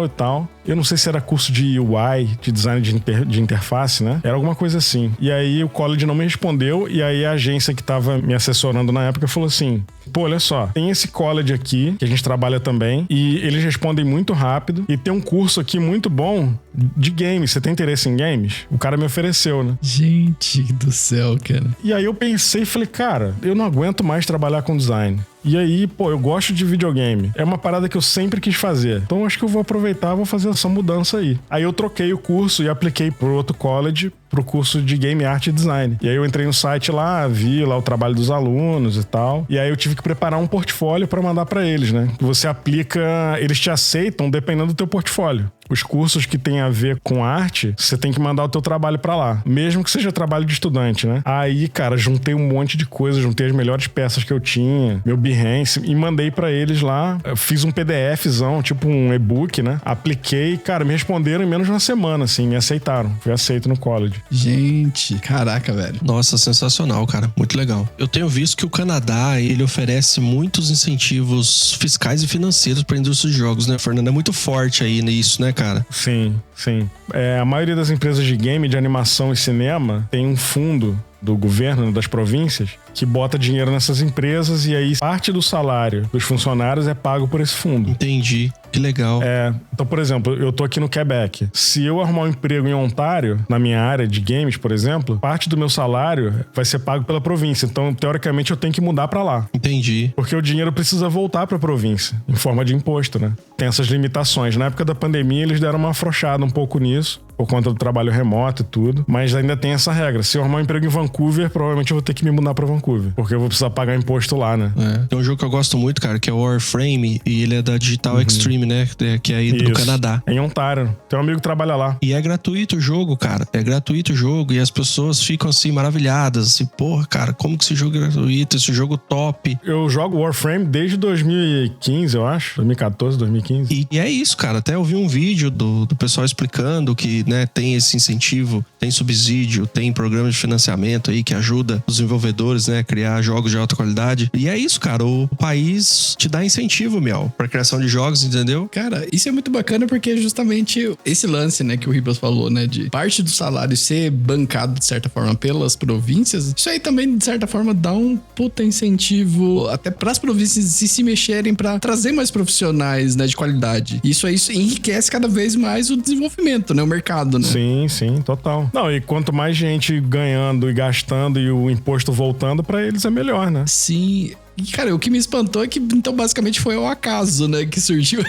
e tal. Eu não sei se era curso de UI, de design de interface, né? Era alguma coisa assim. E aí o college não me respondeu e aí a agência que tava me assessorando na época falou assim, pô, olha só, tem esse college aqui, que a gente trabalha também, e eles respondem muito rápido, e tem um curso aqui muito bom de games. Você tem interesse em games? O cara me ofereceu, né? Gente do céu, cara. E aí eu pensei e falei, cara, eu não aguento mais trabalhar com design. E aí, pô, eu gosto de videogame. É uma parada que eu sempre quis fazer. Então acho que eu vou aproveitar e vou fazer essa mudança aí. Aí eu troquei o curso e apliquei pro outro college, pro curso de Game Art e Design. E aí eu entrei no site lá, vi lá o trabalho dos alunos e tal. E aí eu tive que preparar um portfólio pra mandar pra eles, né? Você aplica, eles te aceitam dependendo do teu portfólio. Os cursos que tem a ver com arte, você tem que mandar o teu trabalho pra lá. Mesmo que seja trabalho de estudante, né? Aí, cara, juntei um monte de coisa, juntei as melhores peças que eu tinha, meu Behance, e mandei pra eles lá. Eu fiz um PDFzão, tipo um e-book, né? Apliquei, cara, me responderam em menos de uma semana, assim, me aceitaram. Fui aceito no college. Gente, caraca, velho. Nossa, sensacional, cara. Muito legal. Eu tenho visto que o Canadá, ele oferece muitos incentivos fiscais e financeiros pra indústria de jogos, né, Fernando? É muito forte aí nisso, né, cara? Sim, sim. A maioria das empresas de game, de animação e cinema tem um fundo do governo, das províncias, que bota dinheiro nessas empresas e aí parte do salário dos funcionários é pago por esse fundo. Entendi. Que legal. Então, por exemplo, eu tô aqui no Quebec. Se eu arrumar um emprego em Ontário, na minha área de games, por exemplo, parte do meu salário vai ser pago pela província. Então, teoricamente, eu tenho que mudar pra lá. Entendi. Porque o dinheiro precisa voltar pra província, em forma de imposto, né? Tem essas limitações. Na época da pandemia, eles deram uma afrouxada um pouco nisso, por conta do trabalho remoto e tudo. Mas ainda tem essa regra. Se eu arrumar um emprego em Vancouver, provavelmente eu vou ter que me mudar pra Vancouver. Porque eu vou precisar pagar imposto lá, né? Tem um jogo que eu gosto muito, cara, que é o Warframe. E ele é da Digital Extreme, né? Que é aí do Canadá. É em Ontário. Tem um amigo que trabalha lá. E é gratuito o jogo, cara. É gratuito o jogo. E as pessoas ficam assim, maravilhadas. Assim, porra, cara, como que esse jogo é gratuito? Esse jogo top. Eu jogo Warframe desde 2015, eu acho. 2014, 2015. E é isso, cara. Até eu vi um vídeo do pessoal explicando que, né, tem esse incentivo, tem subsídio, tem programa de financiamento aí que ajuda os desenvolvedores, né, a criar jogos de alta qualidade. E é isso, cara. O país te dá incentivo, Miel, pra criação de jogos, entendeu? Cara, isso é muito bacana porque justamente esse lance, né, que o Ribas falou, né, de parte do salário ser bancado de certa forma pelas províncias, isso aí também de certa forma dá um puta incentivo até pras províncias se mexerem pra trazer mais profissionais, né, de qualidade. Isso aí enriquece cada vez mais o desenvolvimento, né, o mercado, né? Sim, sim, total. Não, e quanto mais gente ganhando e gastando e o imposto voltando pra eles é melhor, né? Sim. E, cara, o que me espantou é que, então, basicamente foi o acaso, né, que surgiu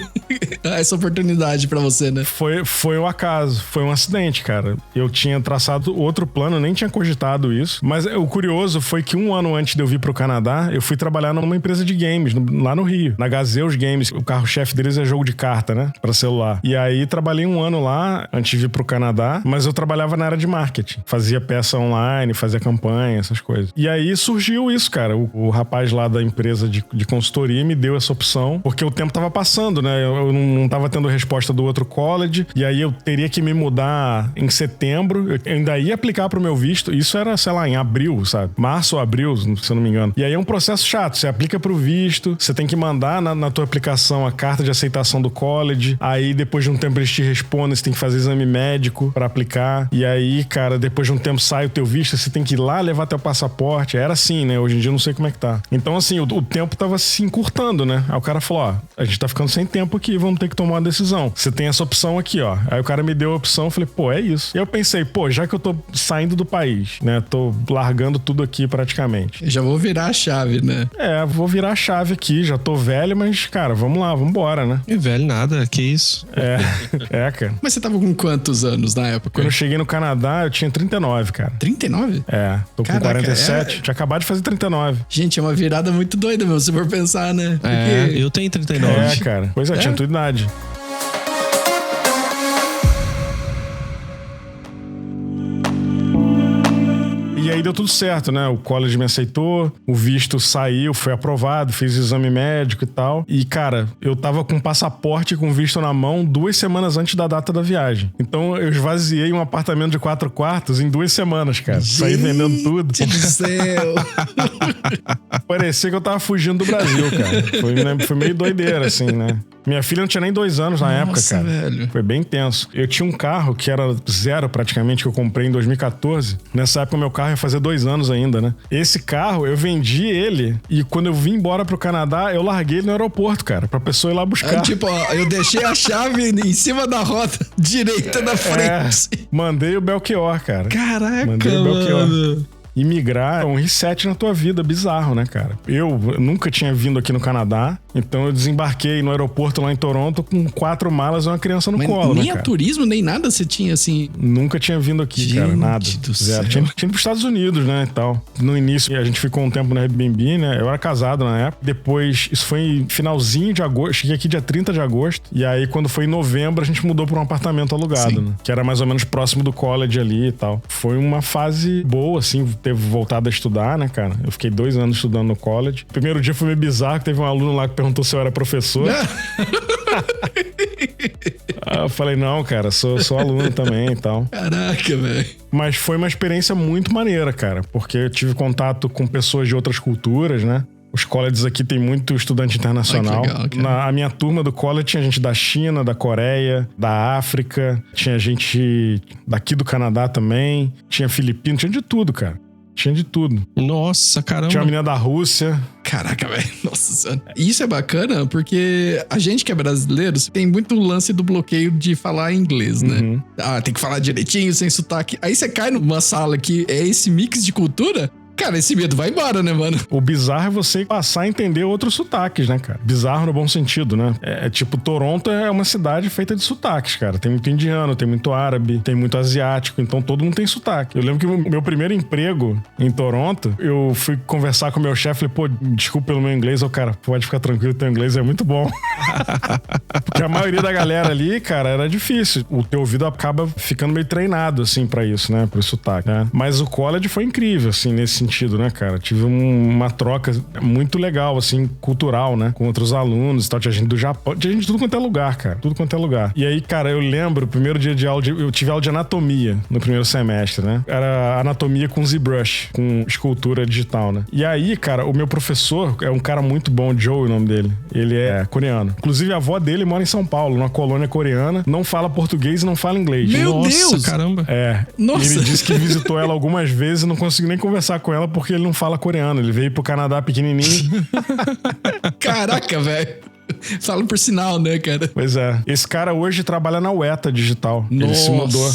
essa oportunidade pra você, né? Foi o acaso, foi um acidente, cara. Eu tinha traçado outro plano, nem tinha cogitado isso. Mas o curioso foi que um ano antes de eu vir pro Canadá, eu fui trabalhar numa empresa de games, lá no Rio, na Gazeus Games. O carro-chefe deles é jogo de carta, né, pra celular. E aí trabalhei um ano lá, antes de vir pro Canadá, mas eu trabalhava na área de marketing. Fazia peça online, fazia campanha, essas coisas. E aí surgiu isso, cara. O rapaz lá da empresa de consultoria me deu essa opção, porque o tempo tava passando, né? Eu não tava tendo resposta do outro college, e aí eu teria que me mudar em setembro. Eu ainda ia aplicar pro meu visto. Isso era, sei lá, em abril, sabe? Março ou abril, se eu não me engano. E aí é um processo chato. Você aplica pro visto, você tem que mandar na tua aplicação a carta de aceitação do college. Aí depois de um tempo eles te respondem, você tem que fazer exame médico pra aplicar. E aí, cara, depois de um tempo sai o teu visto, você tem que ir lá levar teu passaporte. Era assim, né? Hoje em dia eu não sei como é que tá. Então, assim, o tempo tava se encurtando, né? Aí o cara falou, ó, a gente tá ficando sem tempo aqui, vamos ter que tomar uma decisão. Você tem essa opção aqui, ó. Aí o cara me deu a opção, eu falei, pô, é isso. E eu pensei, pô, já que eu tô saindo do país, né? Tô largando tudo aqui praticamente. Eu já vou virar a chave, né? Vou virar a chave aqui, já tô velho, mas, cara, vamos lá, vamos embora, né? É velho nada, que isso. Cara. Mas você tava com quantos anos na época? Quando eu cheguei no Canadá, eu tinha 39, cara. 39? Tô com 47, tinha acabado de fazer 39. Gente, é uma virada muito doida, meu, se for pensar, né? Porque... eu tenho 39. Cara. Pois é, tinha tua idade. E aí deu tudo certo, né? O college me aceitou, o visto saiu, foi aprovado, fiz exame médico e tal. E, cara, eu tava com passaporte e com visto na mão 2 semanas antes da data da viagem. Então eu esvaziei um apartamento de 4 quartos em 2 semanas, cara. Saí vendendo tudo. Gente do céu! Parecia que eu tava fugindo do Brasil, cara. Foi meio doideira, assim, né? Minha filha não tinha nem 2 anos na época, cara. Velho. Foi bem tenso. Eu tinha um carro que era 0 praticamente, que eu comprei em 2014. Nessa época, meu carro ia fazer 2 anos ainda, né? Esse carro, eu vendi ele e quando eu vim embora pro Canadá, eu larguei ele no aeroporto, cara, pra pessoa ir lá buscar. Tipo, ó, eu deixei a chave em cima da roda direita da frente. Mandei o Belchior, cara. Caraca, mandei o Belchior. mano. Imigrar é um reset na tua vida bizarro, né, cara? Eu nunca tinha vindo aqui no Canadá, então eu desembarquei no aeroporto lá em Toronto com 4 malas e uma criança no colo, nem né, cara? a turismo, nem nada você tinha, assim... Nunca tinha vindo aqui, cara, nada. Do Zero. céu. Tinha ido pros Estados Unidos, né, e tal. No início, a gente ficou um tempo no Airbnb, né? Eu era casado na época. Depois, isso foi em finalzinho de agosto. Cheguei aqui dia 30 de agosto. E aí, quando foi em novembro, a gente mudou pra um apartamento alugado, né? Que era mais ou menos próximo do college ali e tal. Foi uma fase boa, assim, ter voltado a estudar, né, cara? Eu fiquei 2 anos estudando no college. Primeiro dia foi meio bizarro, que teve um aluno lá que perguntou se eu era professor. Eu falei, não, cara, sou aluno também e tal. Caraca, velho. Mas foi uma experiência muito maneira, cara, porque eu tive contato com pessoas de outras culturas, né? Os colleges aqui tem muito estudante internacional. Ai, que legal, A minha turma do college tinha gente da China, da Coreia, da África, tinha gente daqui do Canadá também, tinha filipino, tinha de tudo, cara. Tinha de tudo. Nossa, caramba. Tinha uma menina da Rússia. Caraca, velho. Nossa senhora. Isso é bacana porque a gente que é brasileiro tem muito lance do bloqueio de falar inglês, né? Tem que falar direitinho, sem sotaque. Aí você cai numa sala que é esse mix de cultura... Cara, esse medo vai embora, né, mano? O bizarro é você passar a entender outros sotaques, né, cara? Bizarro no bom sentido, né? Tipo, Toronto é uma cidade feita de sotaques, cara. Tem muito indiano, tem muito árabe, tem muito asiático, então todo mundo tem sotaque. Eu lembro que o meu primeiro emprego em Toronto, eu fui conversar com o meu chefe, falei, pô, desculpa pelo meu inglês. Cara, pode ficar tranquilo, teu inglês é muito bom. Porque a maioria da galera ali, cara, era difícil. O teu ouvido acaba ficando meio treinado, assim, pra isso, né? Pro sotaque, né? Mas o college foi incrível, assim, nesse sentido, né, cara? Tive uma troca muito legal, assim, cultural, né? Com outros alunos e tal. Tinha gente do Japão, tinha gente de tudo quanto é lugar, cara. Tudo quanto é lugar. E aí, cara, eu lembro, o primeiro dia de aula, eu tive aula de anatomia no primeiro semestre, né? Era anatomia com ZBrush, com escultura digital, né? E aí, cara, o meu professor é um cara muito bom, Joe, o nome dele. Ele é coreano. Inclusive, a avó dele mora em São Paulo, numa colônia coreana. Não fala português e não fala inglês. Meu Deus! Caramba! Nossa! Ele disse que visitou ela algumas vezes e não conseguiu nem conversar com ela porque ele não fala coreano. Ele veio pro Canadá pequenininho. Caraca, velho. Fala por sinal, né, cara? Pois é. Esse cara hoje trabalha na Weta Digital. Ele se mudou.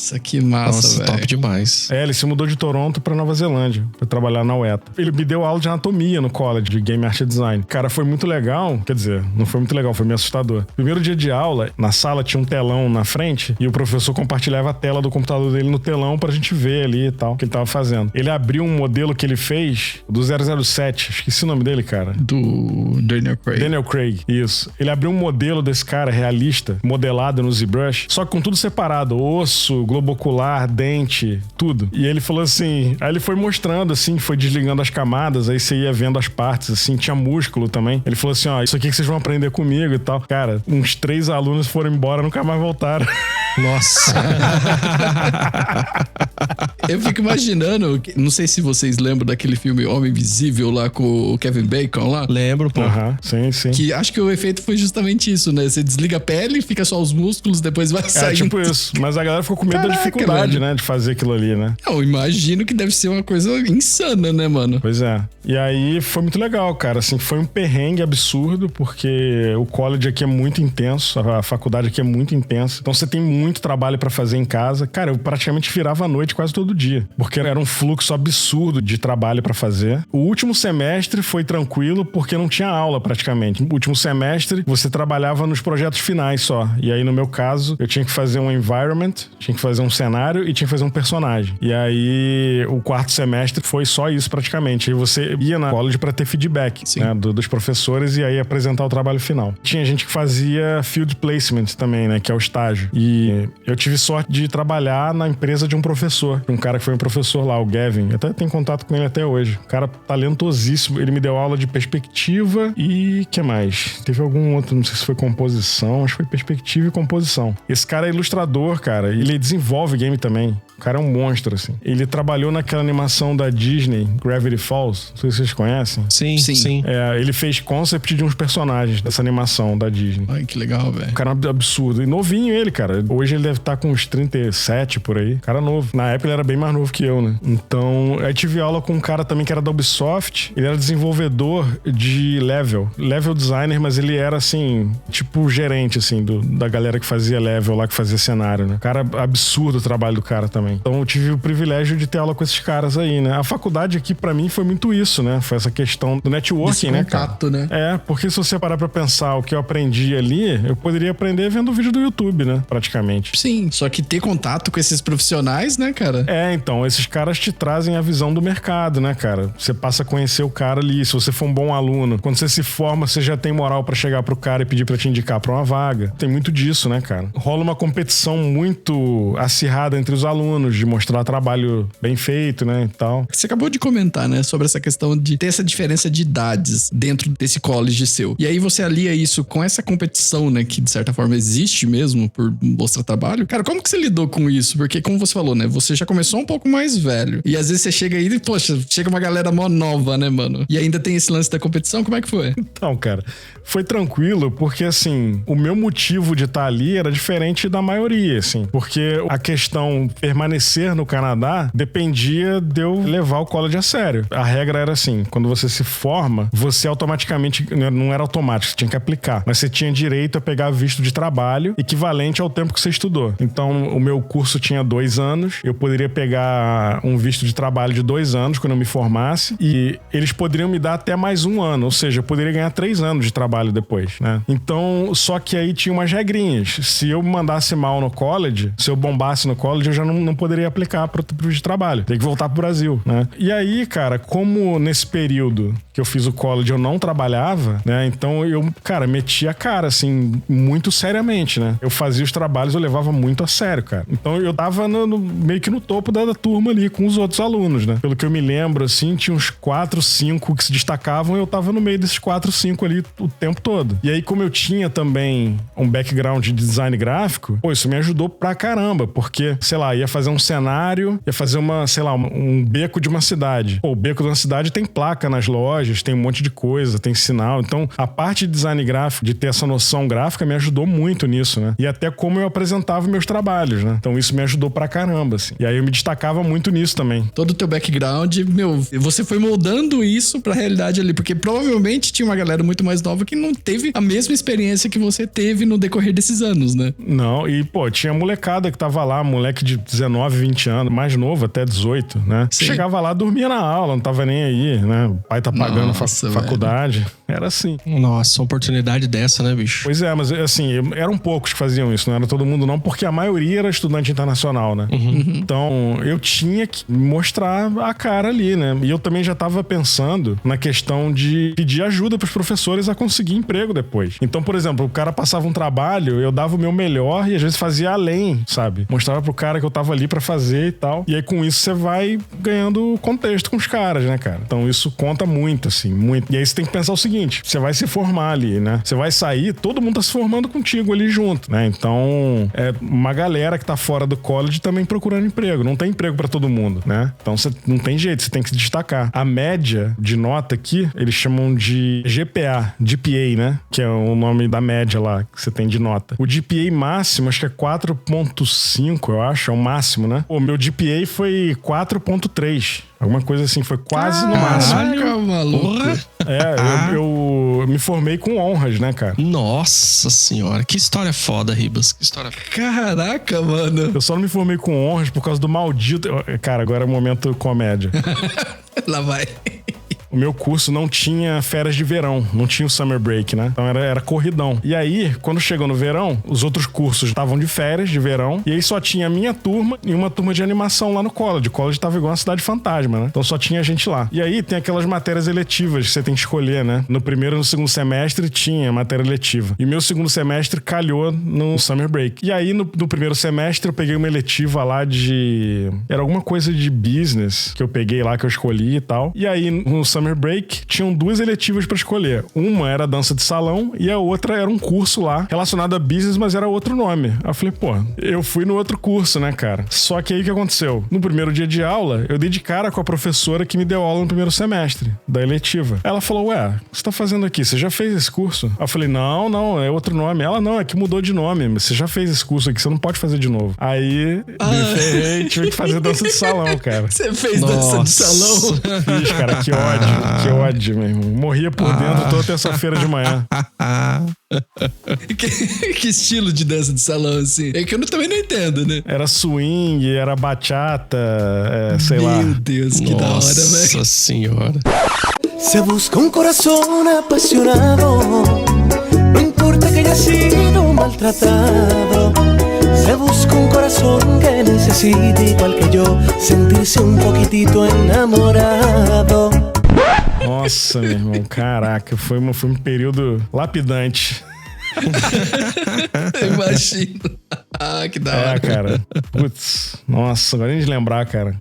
Nossa, que massa, velho. Top demais. Ele se mudou de Toronto pra Nova Zelândia, pra trabalhar na UETA. Ele me deu aula de anatomia no college, de Game Art Design. Cara, foi muito legal. Quer dizer, não foi muito legal, foi meio assustador. Primeiro dia de aula, na sala tinha um telão na frente e o professor compartilhava a tela do computador dele no telão pra gente ver ali e tal, o que ele tava fazendo. Ele abriu um modelo que ele fez do 007, esqueci o nome dele, cara. Do Daniel Craig. Daniel Craig, isso. Ele abriu um modelo desse cara realista, modelado no ZBrush, só que com tudo separado, osso, globo ocular, dente, tudo. E ele falou assim, aí ele foi mostrando assim, foi desligando as camadas, aí você ia vendo as partes, assim, tinha músculo também. Ele falou assim, ó, isso aqui que vocês vão aprender comigo e tal. Cara, uns 3 alunos foram embora, nunca mais voltaram. Nossa. Eu fico imaginando, não sei se vocês lembram daquele filme Homem Invisível lá com o Kevin Bacon lá. Lembro, pô. Sim, sim. Que acho que o efeito foi justamente isso, né? Você desliga a pele, fica só os músculos, depois vai sair. É tipo isso. Mas a galera ficou com medo da dificuldade, né? De fazer aquilo ali, né? Eu imagino que deve ser uma coisa insana, né, mano? Pois é. E aí foi muito legal, cara. Assim, foi um perrengue absurdo, porque o college aqui é muito intenso, a faculdade aqui é muito intensa. Então você tem muito trabalho pra fazer em casa. Cara, eu praticamente virava à noite quase todo dia, porque era um fluxo absurdo de trabalho pra fazer. O último semestre foi tranquilo, porque não tinha aula praticamente. No último semestre, você trabalhava nos projetos finais só. E aí, no meu caso, eu tinha que fazer um environment, tinha que fazer um cenário e tinha que fazer um personagem. E aí, o quarto semestre foi só isso praticamente. Aí você ia na college pra ter feedback, né, dos professores e aí apresentar o trabalho final. Tinha gente que fazia field placement também, né, que é o estágio. E eu tive sorte de trabalhar na empresa de um professor, um cara que foi um professor lá, o Gavin. Eu até tenho contato com ele até hoje. Um cara talentosíssimo. Ele me deu aula de perspectiva e... que mais? Teve algum outro, não sei se foi composição, acho que foi perspectiva e composição. Esse cara é ilustrador, cara. Ele desenvolve game também. O cara é um monstro, assim. Ele trabalhou naquela animação da Disney, Gravity Falls. Não sei se vocês conhecem. Sim. É, ele fez concept de uns personagens dessa animação da Disney. Ai, que legal, velho. O cara é um absurdo. E novinho ele, cara. Hoje ele deve estar com uns 37 por aí. Cara novo. Na época ele era bem mais novo que eu, né? Então, aí tive aula com um cara também que era da Ubisoft. Ele era desenvolvedor de level designer, mas ele era, assim, tipo gerente, assim, da galera que fazia level lá, que fazia cenário, né? Cara, absurdo o trabalho do cara também. Então eu tive o privilégio de ter aula com esses caras aí, né? A faculdade aqui pra mim foi muito isso, né? Foi essa questão do networking, desse né, contato, cara? né? É, porque se você parar pra pensar o que eu aprendi ali, eu poderia aprender vendo o vídeo do YouTube, né? Praticamente. Sim, só que ter contato com esses profissionais, né, cara? É, então, esses caras te trazem a visão do mercado, né, cara? Você passa a conhecer o cara ali, se você for um bom aluno. Quando você se forma, você já tem moral pra chegar pro cara e pedir pra te indicar pra uma vaga. Tem muito disso, né, cara? Rola uma competição muito acirrada entre os alunos, de mostrar trabalho bem feito, né, e tal. Você acabou de comentar, né, sobre essa questão de ter essa diferença de idades dentro desse college seu. E aí você alia isso com essa competição, né, que de certa forma existe mesmo por mostrar trabalho. Cara, como que você lidou com isso? Porque, como você falou, né, você já começou um pouco mais velho. E às vezes você chega aí e, poxa, chega uma galera mó nova, né, mano? E ainda tem esse lance da competição, como é que foi? Então, cara, foi tranquilo porque, assim, o meu motivo de estar ali era diferente da maioria, assim. Porque a questão permanecer no Canadá dependia de eu levar o college a sério. A regra era assim, quando você se forma, você automaticamente, não era automático, você tinha que aplicar, mas você tinha direito a pegar visto de trabalho equivalente ao tempo que você estudou. Então, o meu curso tinha 2 anos, eu poderia pegar um visto de trabalho de 2 anos quando eu me formasse e eles poderiam me dar até mais 1 ano, ou seja, eu poderia ganhar 3 anos de trabalho depois, né? Então, só que aí tinha umas regrinhas. Se eu mandasse mal no college, se eu bombasse no college, eu já não poderia aplicar pro de trabalho. Tem que voltar pro Brasil, né? E aí, cara, como nesse período que eu fiz o college eu não trabalhava, né? Então eu, cara, metia a cara, assim, muito seriamente, né? Eu fazia os trabalhos, eu levava muito a sério, cara. Então eu tava meio que no topo da turma ali, com os outros alunos, né? Pelo que eu me lembro, assim, tinha uns 4, 5 que se destacavam e eu tava no meio desses 4, 5 ali o tempo todo. E aí, como eu tinha também um background de design gráfico, pô, isso me ajudou pra caramba, porque, sei lá, ia fazer fazer um cenário, ia fazer um beco de uma cidade. Pô, o beco de uma cidade tem placa nas lojas, tem um monte de coisa, tem sinal. Então, a parte de design gráfico, de ter essa noção gráfica, me ajudou muito nisso, né? E até como eu apresentava meus trabalhos, né? Então, isso me ajudou pra caramba, assim. E aí eu me destacava muito nisso também. Todo o teu background, você foi moldando isso pra realidade ali, porque provavelmente tinha uma galera muito mais nova que não teve a mesma experiência que você teve no decorrer desses anos, né? Não, e pô, tinha molecada que tava lá, moleque de 19, 20 anos, mais novo, até 18, né? Sim. Chegava lá, dormia na aula, não tava nem aí, né? O pai tá pagando faculdade. Era assim. Nossa, uma oportunidade dessa, né, bicho? Pois é, mas assim, eram poucos que faziam isso, não era todo mundo não, porque a maioria era estudante internacional, né? Então, eu tinha que mostrar a cara ali, né? E eu também já tava pensando na questão de pedir ajuda pros professores a conseguir emprego depois. Então, por exemplo, o cara passava um trabalho, eu dava o meu melhor e às vezes fazia além, sabe? Mostrava pro cara que eu tava ali pra fazer e tal. E aí com isso você vai ganhando contexto com os caras, né, cara? Então isso conta muito, assim, muito. E aí você tem que pensar o seguinte, você vai se formar ali, né? Você vai sair, todo mundo tá se formando contigo ali junto, né? Então, é uma galera que tá fora do college também procurando emprego. Não tem emprego pra todo mundo, né? Então você não tem jeito, você tem que se destacar. A média de nota aqui, eles chamam de GPA, né? Que é o nome da média lá que você tem de nota. O GPA máximo, acho que é 4.5, eu acho, é o máximo, né? O meu GPA foi 4.3. Alguma coisa assim, foi quase no máximo. Caraca, maluco. Eu me formei com honras, né, cara? Nossa senhora, que história foda, Ribas. Que história foda. Caraca, mano. Eu só não me formei com honras por causa do maldito... Cara, agora é o momento comédia. Lá vai. O meu curso não tinha férias de verão, não tinha o summer break, né? Então era corridão. E aí, quando chegou no verão, os outros cursos estavam de férias de verão, e aí só tinha a minha turma e uma turma de animação lá no college. O college tava igual uma cidade fantasma, né? Então só tinha gente lá. E aí tem aquelas matérias eletivas que você tem que escolher, né? No primeiro e no segundo semestre tinha matéria eletiva. E meu segundo semestre calhou no summer break. E aí no primeiro semestre eu peguei uma eletiva lá de... Era alguma coisa de business que eu peguei lá, que eu escolhi e tal. E aí no summer break tinham duas eletivas pra escolher. Uma era dança de salão e a outra era um curso lá relacionado a business, mas era outro nome. Aí eu falei, pô, eu fui no outro curso, né, cara? Só que aí o que aconteceu? No primeiro dia de aula, eu dei de cara com a professora que me deu aula no primeiro semestre da eletiva. Ela falou, ué, o que você tá fazendo aqui? Você já fez esse curso? Aí eu falei, não, é outro nome. Ela, não, é que mudou de nome. Você já fez esse curso aqui, você não pode fazer de novo. Aí, me ferrei, tive que fazer dança de salão, cara. Você fez dança de salão? Fiz, cara, que ódio. Que ódio, meu irmão. Morria por dentro toda terça-feira de manhã. Que estilo de dança de salão, assim? É que eu também não entendo, né? Era swing, era bachata, sei lá. Meu Deus, que da hora, velho. Nossa senhora. Se busca un corazón apasionado, no importa que haya sido maltratado. Se busca un corazón que necesite, igual que yo, sentirse un poquitito enamorado. Nossa, meu irmão, caraca, foi um período lapidante. Imagino. Ah, que da hora. Cara. Putz, nossa, agora nem de lembrar, cara.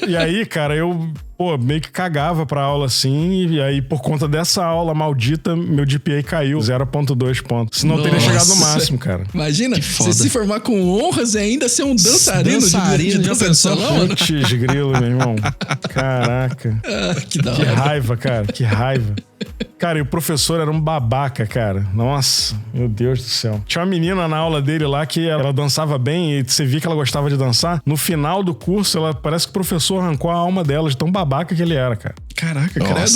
E aí, cara, eu, meio que cagava pra aula assim, e aí por conta dessa aula maldita, meu GPA caiu 0.2 pontos. Senão eu teria chegado no máximo, cara. Imagina, você se formar com honras e ainda ser um dançarino de dança de salão. Putz, grilo, meu irmão. Caraca. Que da hora. Que raiva, cara, que raiva. Cara, e o professor era um babaca, cara. Nossa, meu Deus do céu. Tinha uma menina na aula dele lá que ela dançava bem e você via que ela gostava de dançar. No final do curso, parece que o professor arrancou a alma dela de tão babaca que ele era, cara. Caraca, credo.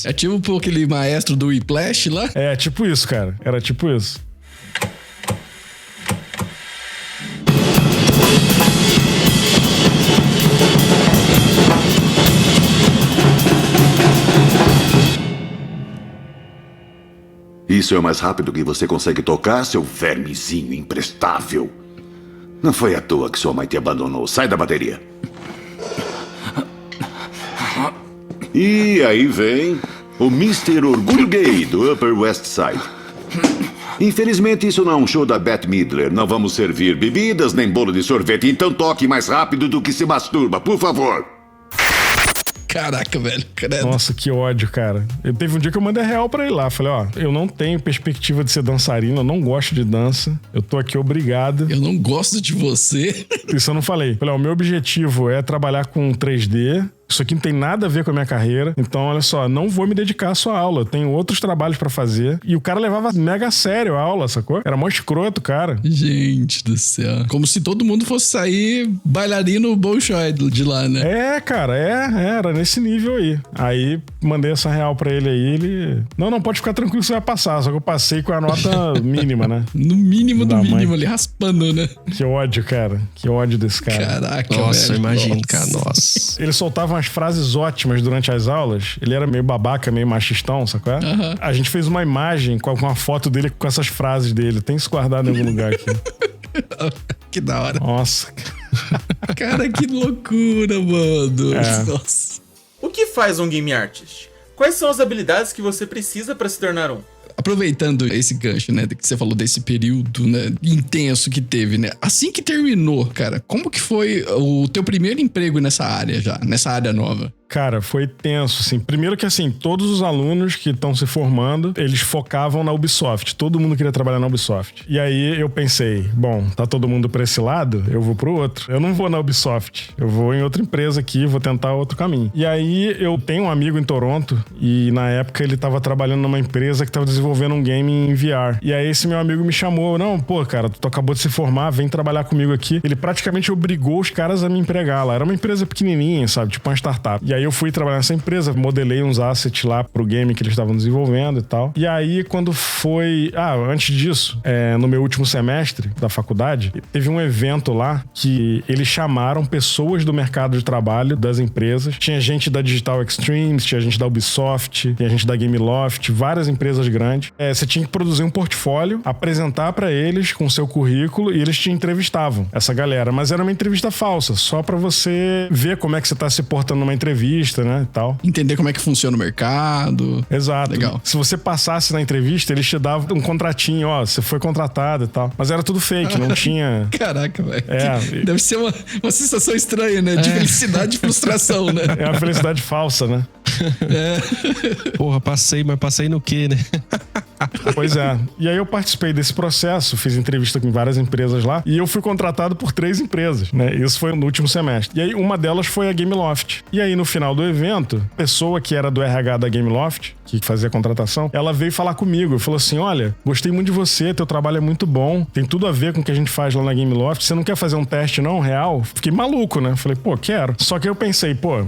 É tipo aquele maestro do Whiplash lá? É, tipo isso, cara. Era tipo isso. Isso é o mais rápido que você consegue tocar, seu vermezinho imprestável. Não foi à toa que sua mãe te abandonou. Sai da bateria. E aí vem o Mr. Orgulho Gay do Upper West Side. Infelizmente, isso não é um show da Bette Midler. Não vamos servir bebidas nem bolo de sorvete. Então toque mais rápido do que se masturba, por favor. Caraca, velho. Credo. Nossa, que ódio, cara. Teve um dia que eu mandei real pra ele lá. Falei, ó, eu não tenho perspectiva de ser dançarino, eu não gosto de dança. Eu tô aqui obrigado. Eu não gosto de você. Isso eu não falei. Falei, ó, o meu objetivo é trabalhar com 3D. Isso aqui não tem nada a ver com a minha carreira. Então, olha só, não vou me dedicar à sua aula. Eu tenho outros trabalhos pra fazer. E o cara levava mega a sério a aula, sacou? Era mó escroto, cara. Gente do céu. Como se todo mundo fosse sair bailarino bolshoi de lá, né? É, cara, era nesse nível aí. Aí, mandei essa real pra ele aí, ele... Não, pode ficar tranquilo, você vai passar. Só que eu passei com a nota mínima, né? No mínimo do Da mínimo mãe. ali, raspando, né? Que ódio, cara. Que ódio desse cara. Caraca, Nossa, velho. eu imagino, Nossa. cara. Nossa. Ele soltava umas frases ótimas durante as aulas. Ele era meio babaca, meio machistão, sacou? A gente fez uma imagem com a foto dele com essas frases dele. Tem isso guardado em algum lugar aqui. Que da hora. Nossa. Cara, que loucura, mano. É. Nossa. O que faz um game artist? Quais são as habilidades que você precisa para se tornar um? Aproveitando esse gancho, né, que você falou desse período, né, intenso que teve, né? Assim que terminou, cara, como que foi o teu primeiro emprego nessa área já, nessa área nova? Cara, foi tenso, assim. Primeiro que, assim, todos os alunos que estão se formando, eles focavam na Ubisoft. Todo mundo queria trabalhar na Ubisoft. E aí eu pensei, bom, tá todo mundo pra esse lado, eu vou pro outro. Eu não vou na Ubisoft. Eu vou em outra empresa aqui, vou tentar outro caminho. E aí eu tenho um amigo em Toronto e na época ele tava trabalhando numa empresa que tava desenvolvendo um game em VR. E aí esse meu amigo me chamou, não, pô, cara, tu acabou de se formar, vem trabalhar comigo aqui. Ele praticamente obrigou os caras a me empregar lá. Era uma empresa pequenininha, sabe? Tipo uma startup. E aí eu fui trabalhar nessa empresa, modelei uns assets lá pro game que eles estavam desenvolvendo e tal. E aí, quando foi... antes disso, no meu último semestre da faculdade, teve um evento lá que eles chamaram pessoas do mercado de trabalho das empresas. Tinha gente da Digital Extremes, tinha gente da Ubisoft, tinha gente da Gameloft, várias empresas grandes. Você tinha que produzir um portfólio, apresentar pra eles com seu currículo e eles te entrevistavam, essa galera. Mas era uma entrevista falsa, só pra você ver como é que você tá se portando numa entrevista, né, e tal. Entender como é que funciona o mercado. Exato. Legal. Se você passasse na entrevista, eles te davam um contratinho, ó, você foi contratado e tal. Mas era tudo fake, não tinha... Caraca, velho. É. Deve ser uma sensação estranha, né? De felicidade e frustração, né? É uma felicidade falsa, né? Porra, mas passei no quê, né? Pois é. E aí eu participei desse processo, fiz entrevista com várias empresas lá e eu fui contratado por 3 empresas, né? Isso foi no último semestre. E aí uma delas foi a Gameloft. E aí no final do evento, a pessoa que era do RH da Gameloft, que fazia a contratação, ela veio falar comigo. Falou assim, olha, gostei muito de você, teu trabalho é muito bom, tem tudo a ver com o que a gente faz lá na Gameloft. Você não quer fazer um teste não, real? Fiquei maluco, né? Falei, pô, quero. Só que eu pensei, pô...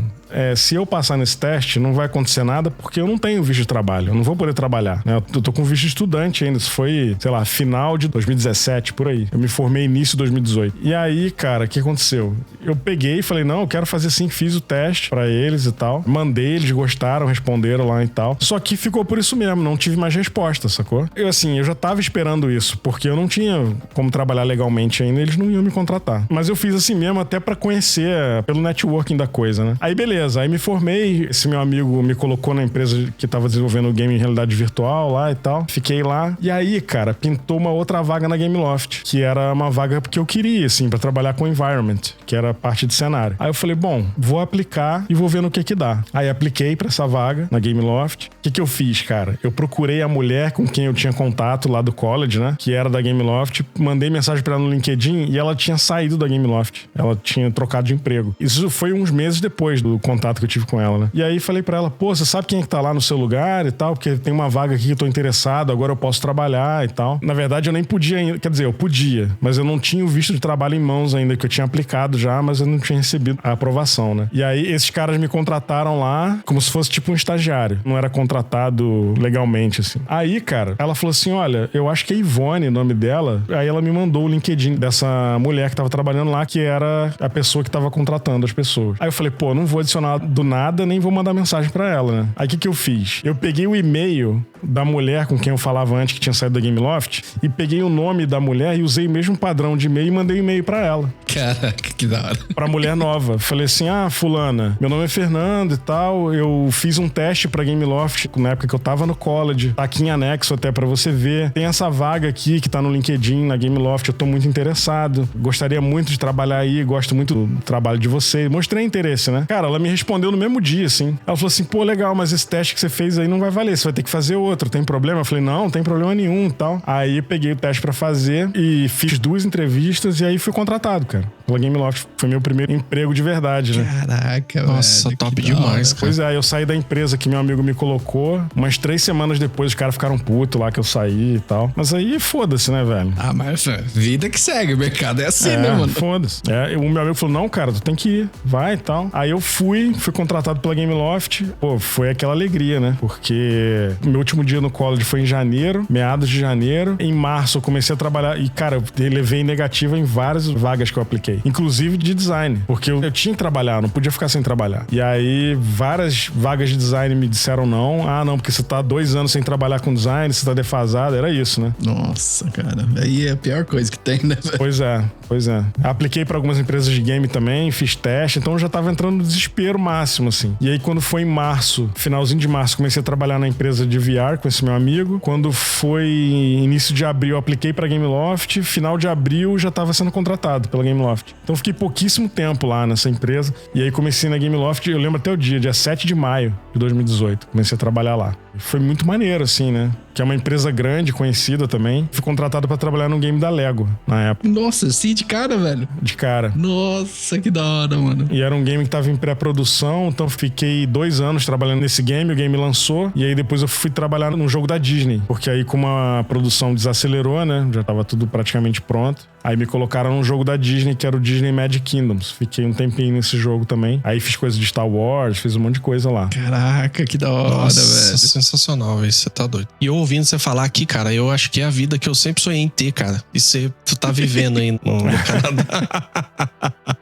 se eu passar nesse teste, não vai acontecer nada porque eu não tenho visto de trabalho. Eu não vou poder trabalhar, né? Eu tô com visto de estudante ainda. Isso foi, sei lá, final de 2017, por aí. Eu me formei início de 2018. E aí, cara, o que aconteceu? Eu peguei e falei, não, eu quero fazer sim. Fiz o teste pra eles e tal. Mandei, eles gostaram, responderam lá e tal. Só que ficou por isso mesmo. Não tive mais resposta, sacou? Eu já tava esperando isso, porque eu não tinha como trabalhar legalmente ainda. Eles não iam me contratar. Mas eu fiz assim mesmo até pra conhecer pelo networking da coisa, né? Aí, beleza. Aí me formei, esse meu amigo me colocou na empresa que tava desenvolvendo o game em realidade virtual lá e tal. Fiquei lá. E aí, cara, pintou uma outra vaga na Gameloft, que era uma vaga que eu queria, assim, pra trabalhar com environment, que era parte de cenário. Aí eu falei, bom, vou aplicar e vou ver no que dá. Aí apliquei pra essa vaga na Gameloft. O que eu fiz, cara? Eu procurei a mulher com quem eu tinha contato lá do college, né? Que era da Gameloft. Mandei mensagem pra ela no LinkedIn e ela tinha saído da Gameloft. Ela tinha trocado de emprego. Isso foi uns meses depois do contato que eu tive com ela, né? E aí falei pra ela, pô, você sabe quem é que tá lá no seu lugar e tal? Porque tem uma vaga aqui que eu tô interessado, agora eu posso trabalhar e tal. Na verdade, eu nem podia ainda, quer dizer, eu podia, mas eu não tinha o visto de trabalho em mãos ainda, que eu tinha aplicado já, mas eu não tinha recebido a aprovação, né? E aí esses caras me contrataram lá como se fosse tipo um estagiário. Não era contratado legalmente, assim. Aí, cara, ela falou assim, olha, eu acho que é Ivone o nome dela. Aí ela me mandou o LinkedIn dessa mulher que tava trabalhando lá, que era a pessoa que tava contratando as pessoas. Aí eu falei, pô, não vou adicionar do nada, nem vou mandar mensagem pra ela, né? Aí o que eu fiz? Eu peguei o e-mail da mulher com quem eu falava antes, que tinha saído da Gameloft, e peguei o nome da mulher e usei o mesmo padrão de e-mail e mandei um e-mail pra ela. Caraca, que da hora. Pra mulher nova. Falei assim, fulana, meu nome é Fernando e tal, eu fiz um teste pra Gameloft Loft, na época que eu tava no college. Tá aqui em anexo até pra você ver. Tem essa vaga aqui que tá no LinkedIn, na Game Loft. Eu tô muito interessado. Gostaria muito de trabalhar aí. Gosto muito do trabalho de vocês. Mostrei interesse, né? Cara, ela me respondeu no mesmo dia, assim. Ela falou assim, pô, legal, mas esse teste que você fez aí não vai valer. Você vai ter que fazer outro. Tem problema? Eu falei, não tem problema nenhum e tal. Aí peguei o teste pra fazer e fiz 2 entrevistas e aí fui contratado, cara. Pela Game Loft. Foi meu primeiro emprego de verdade, né? Caraca, Nossa, velho, top que da hora. demais, cara. Pois é, eu saí da empresa que meu amigo me colocou. Umas 3 semanas depois, os caras ficaram putos lá que eu saí e tal. Mas aí, foda-se, né, velho? Ah, mas vida que segue. O mercado é assim, né, mano? Foda-se. O meu amigo falou, não, cara, tu tem que ir. Vai e tal. Aí eu fui contratado pela Game Loft. Pô, foi aquela alegria, né? Porque meu último dia no college foi em janeiro, meados de janeiro. Em março eu comecei a trabalhar e, cara, eu levei negativa em várias vagas que eu apliquei. Inclusive de design. Porque eu tinha que trabalhar, não podia ficar sem trabalhar. E aí, várias vagas de design me disseram não. Ah, não, porque você tá 2 anos sem trabalhar com design, você tá defasado. Era isso, né? Nossa, cara. Aí é a pior coisa que tem, né, velho? Pois é. Apliquei pra algumas empresas de game também, fiz teste, então eu já tava entrando no desespero máximo, assim. E aí, quando foi em março, finalzinho de março, comecei a trabalhar na empresa de VR com esse meu amigo. Quando foi início de abril, eu apliquei pra Game Loft. Final de abril, já tava sendo contratado pela Game Loft. Então, fiquei pouquíssimo tempo lá nessa empresa. E aí, comecei na Game Loft, eu lembro até o dia 7 de maio de 2018. Comecei a trabalhar lá. Foi muito maneiro, assim, né? Que é uma empresa grande, conhecida também. Fui contratado pra trabalhar num game da Lego, na época. Nossa, assim, de cara, velho. De cara. Nossa, que da hora, mano. E era um game que tava em pré-produção, então fiquei 2 anos trabalhando nesse game, o game lançou, e aí depois eu fui trabalhar num jogo da Disney, porque aí como a produção desacelerou, né, já tava tudo praticamente pronto, aí me colocaram num jogo da Disney, que era o Disney Magic Kingdoms. Fiquei um tempinho nesse jogo também. Aí fiz coisa de Star Wars, fiz um monte de coisa lá. Caraca, que da hora, Nossa, velho. sensacional, velho. Você tá doido. E eu ouvindo você falar aqui, cara, eu acho que é a vida que eu sempre sonhei em ter, cara. E tu tá vivendo aí no Canadá.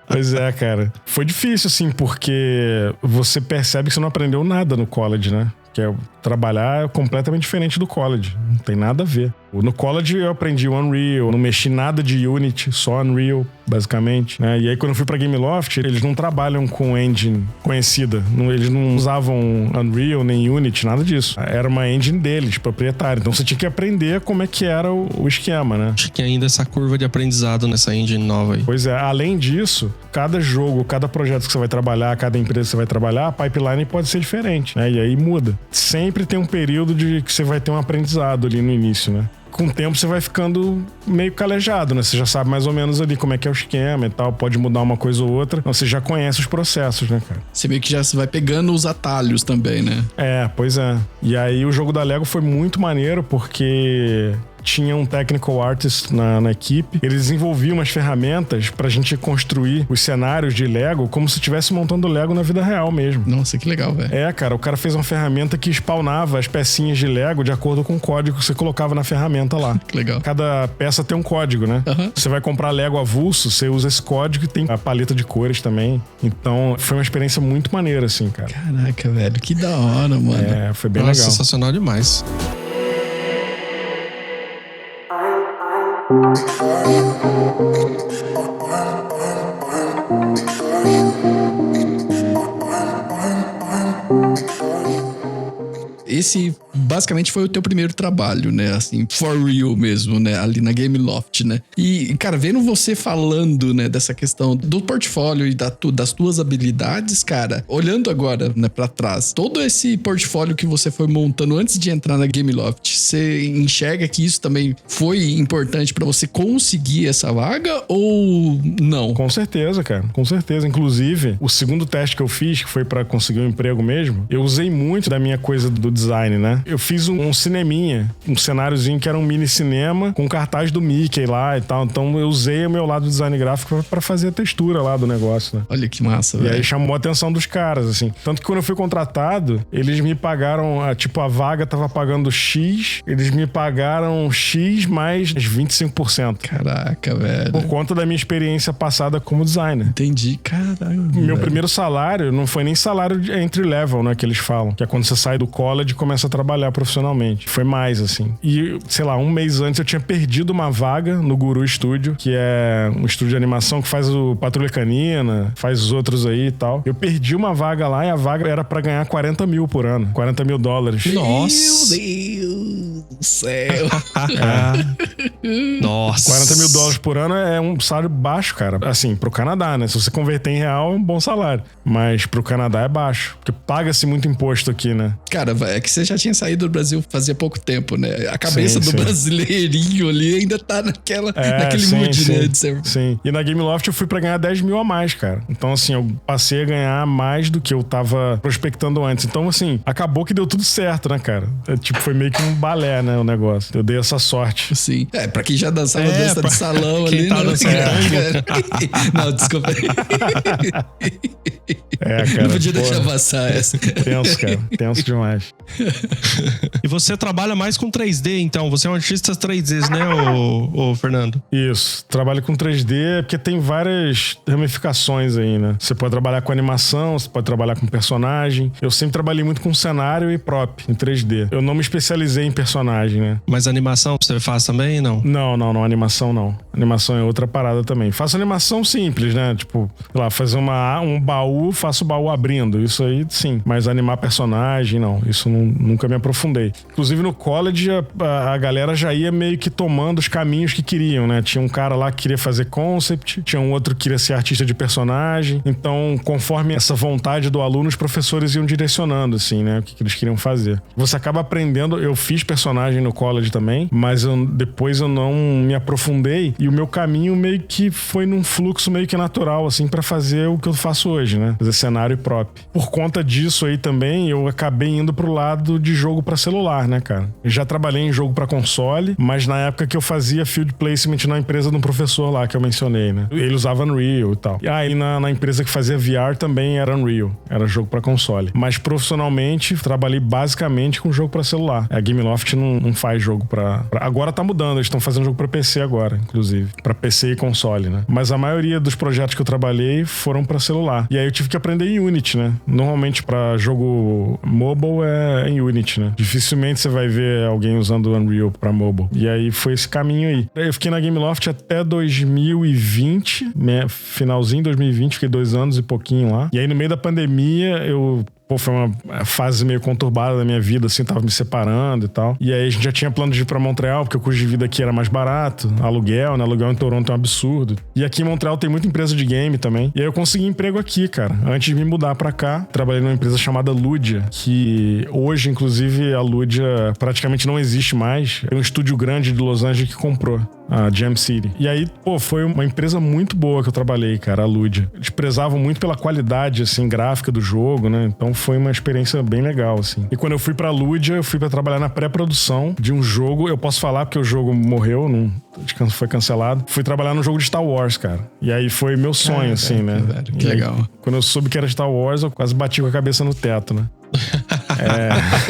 Pois é, cara. Foi difícil, assim, porque você percebe que você não aprendeu nada no college, né? Que é trabalhar completamente diferente do college. Não tem nada a ver. No college eu aprendi o Unreal, não mexi nada de Unity, só Unreal, basicamente, né? E aí quando eu fui pra Game Loft, eles não trabalham com engine conhecida. Eles não usavam Unreal nem Unity, nada disso. Era uma engine deles, proprietária. Então você tinha que aprender como é que era o esquema, né? Acho que ainda essa curva de aprendizado nessa engine nova aí. Pois é, além disso, cada jogo, cada projeto que você vai trabalhar, cada empresa que você vai trabalhar, a pipeline pode ser diferente, né? E aí muda. Sempre tem um período de que você vai ter um aprendizado ali no início, né? Com o tempo você vai ficando meio calejado, né? Você já sabe mais ou menos ali como é que é o esquema e tal, pode mudar uma coisa ou outra. Então, você já conhece os processos, né, cara? Você meio que já vai pegando os atalhos também, né? Pois é. E aí o jogo da Lego foi muito maneiro porque tinha um technical artist na equipe. Eles desenvolviam umas ferramentas pra gente construir os cenários de Lego como se estivesse montando Lego na vida real mesmo. Nossa, que legal, velho. Cara, o cara fez uma ferramenta que spawnava as pecinhas de Lego de acordo com o código que você colocava na ferramenta lá. Que legal. Cada peça tem um código, né? Uhum. Você vai comprar Lego avulso, você usa esse código e tem a paleta de cores também. Então, foi uma experiência muito maneira, assim, cara. Caraca, velho, que da hora, mano. Foi bem Nossa, legal. sensacional demais. Esse basicamente foi o teu primeiro trabalho, né? Assim, for real mesmo, né? Ali na Game Loft, né? E, cara, vendo você falando, né, dessa questão do portfólio e das tuas habilidades, cara, olhando agora, né, pra trás, todo esse portfólio que você foi montando antes de entrar na Game Loft, você enxerga que isso também foi importante pra você conseguir essa vaga ou não? Com certeza, cara. Com certeza. Inclusive, o segundo teste que eu fiz, que foi pra conseguir um emprego mesmo, eu usei muito da minha coisa do design, né? Eu fiz um cineminha, um cenáriozinho que era um mini cinema com cartaz do Mickey lá e tal. Então eu usei o meu lado do design gráfico pra fazer a textura lá do negócio, né? Olha que massa, E velho. aí chamou a atenção dos caras, assim. Tanto que quando eu fui contratado, eles me pagaram, tipo, a vaga tava pagando X, eles me pagaram X mais 25%. Caraca, velho. Por conta da minha experiência passada como designer. Entendi, caralho. Meu primeiro salário não foi nem salário de entry level, né, que eles falam. Que é quando você sai do college e começa a trabalhar trabalhar profissionalmente. Foi mais, assim. E, sei lá, um mês antes eu tinha perdido uma vaga no Guru Studio, que é um estúdio de animação que faz o Patrulha Canina, faz os outros aí e tal. Eu perdi uma vaga lá e a vaga era pra ganhar 40 mil por ano. 40 mil dólares. Nossa! Meu Deus do céu! Nossa! 40 mil dólares por ano é um salário baixo, cara. Assim, pro Canadá, né? Se você converter em real, é um bom salário. Mas pro Canadá é baixo. Porque paga-se muito imposto aqui, né? Cara, é que você já tinha saído do Brasil fazia pouco tempo, né? A cabeça do brasileirinho ali ainda tá naquele mood, né? De ser... Sim. E na Gameloft eu fui pra ganhar 10 mil a mais, cara. Então, assim, eu passei a ganhar mais do que eu tava prospectando antes. Então, assim, acabou que deu tudo certo, né, cara? Tipo, foi meio que um balé, né, o negócio. Eu dei essa sorte. Sim. Pra quem já dançava dança de salão ali, tá não, desculpa. Cara. Não podia deixar passar essa. Tenso, cara. Tenso demais. E você trabalha mais com 3D, então? Você é um artista 3D, né, ô Fernando? Isso. Trabalho com 3D porque tem várias ramificações aí, né? Você pode trabalhar com animação, você pode trabalhar com personagem. Eu sempre trabalhei muito com cenário e prop em 3D. Eu não me especializei em personagem, né? Mas animação você faz também, não? Não. Animação não. Animação é outra parada também. Faço animação simples, né? Tipo, sei lá, fazer um baú, faço o baú abrindo. Isso aí, sim. Mas animar personagem, não. Isso nunca me aprofundei. Inclusive no college, a galera já ia meio que tomando os caminhos que queriam, né? Tinha um cara lá que queria fazer concept, tinha um outro que queria ser artista de personagem. Então, conforme essa vontade do aluno, os professores iam direcionando, assim, né? O que eles queriam fazer. Você acaba aprendendo. Eu fiz personagem no college também, mas depois eu não me aprofundei e o meu caminho meio que foi num fluxo meio que natural, assim, pra fazer o que eu faço hoje, né? Fazer cenário e prop. Por conta disso aí também, eu acabei indo pro lado de jogo pra celular, né, cara? Eu já trabalhei em jogo pra console, mas na época que eu fazia field placement na empresa de um professor lá que eu mencionei, né? Ele usava Unreal e tal. E aí na empresa que fazia VR também era Unreal. Era jogo pra console. Mas profissionalmente, trabalhei basicamente com jogo pra celular. A Gameloft não faz jogo pra... Agora tá mudando, eles estão fazendo jogo pra PC agora, inclusive. Pra PC e console, né? Mas a maioria dos projetos que eu trabalhei foram pra celular. E aí eu tive que aprender em Unity, né? Normalmente pra jogo mobile é em Unity, né? Dificilmente você vai ver alguém usando Unreal pra mobile. E aí foi esse caminho aí. Eu fiquei na Gameloft até 2020, finalzinho de 2020, fiquei 2 anos e pouquinho lá. E aí no meio da pandemia foi uma fase meio conturbada da minha vida, assim, tava me separando e tal. E aí a gente já tinha plano de ir pra Montreal, porque o custo de vida aqui era mais barato, aluguel, né? Aluguel em Toronto é um absurdo. E aqui em Montreal tem muita empresa de game também. E aí eu consegui emprego aqui, cara. Antes de me mudar pra cá, trabalhei numa empresa chamada Ludia, que hoje, inclusive, a Ludia praticamente não existe mais. É um estúdio grande de Los Angeles que comprou a Jam City. E aí, foi uma empresa muito boa que eu trabalhei, cara, a Ludia. Eles prezavam muito pela qualidade, assim, gráfica do jogo, né? Então foi uma experiência bem legal, assim. E quando eu fui pra Ludia, eu fui pra trabalhar na pré-produção de um jogo. Eu posso falar porque o jogo morreu, foi cancelado. Fui trabalhar no jogo de Star Wars, cara. E aí foi meu sonho, assim, né? Velho, que legal. Quando eu soube que era Star Wars, eu quase bati com a cabeça no teto, né?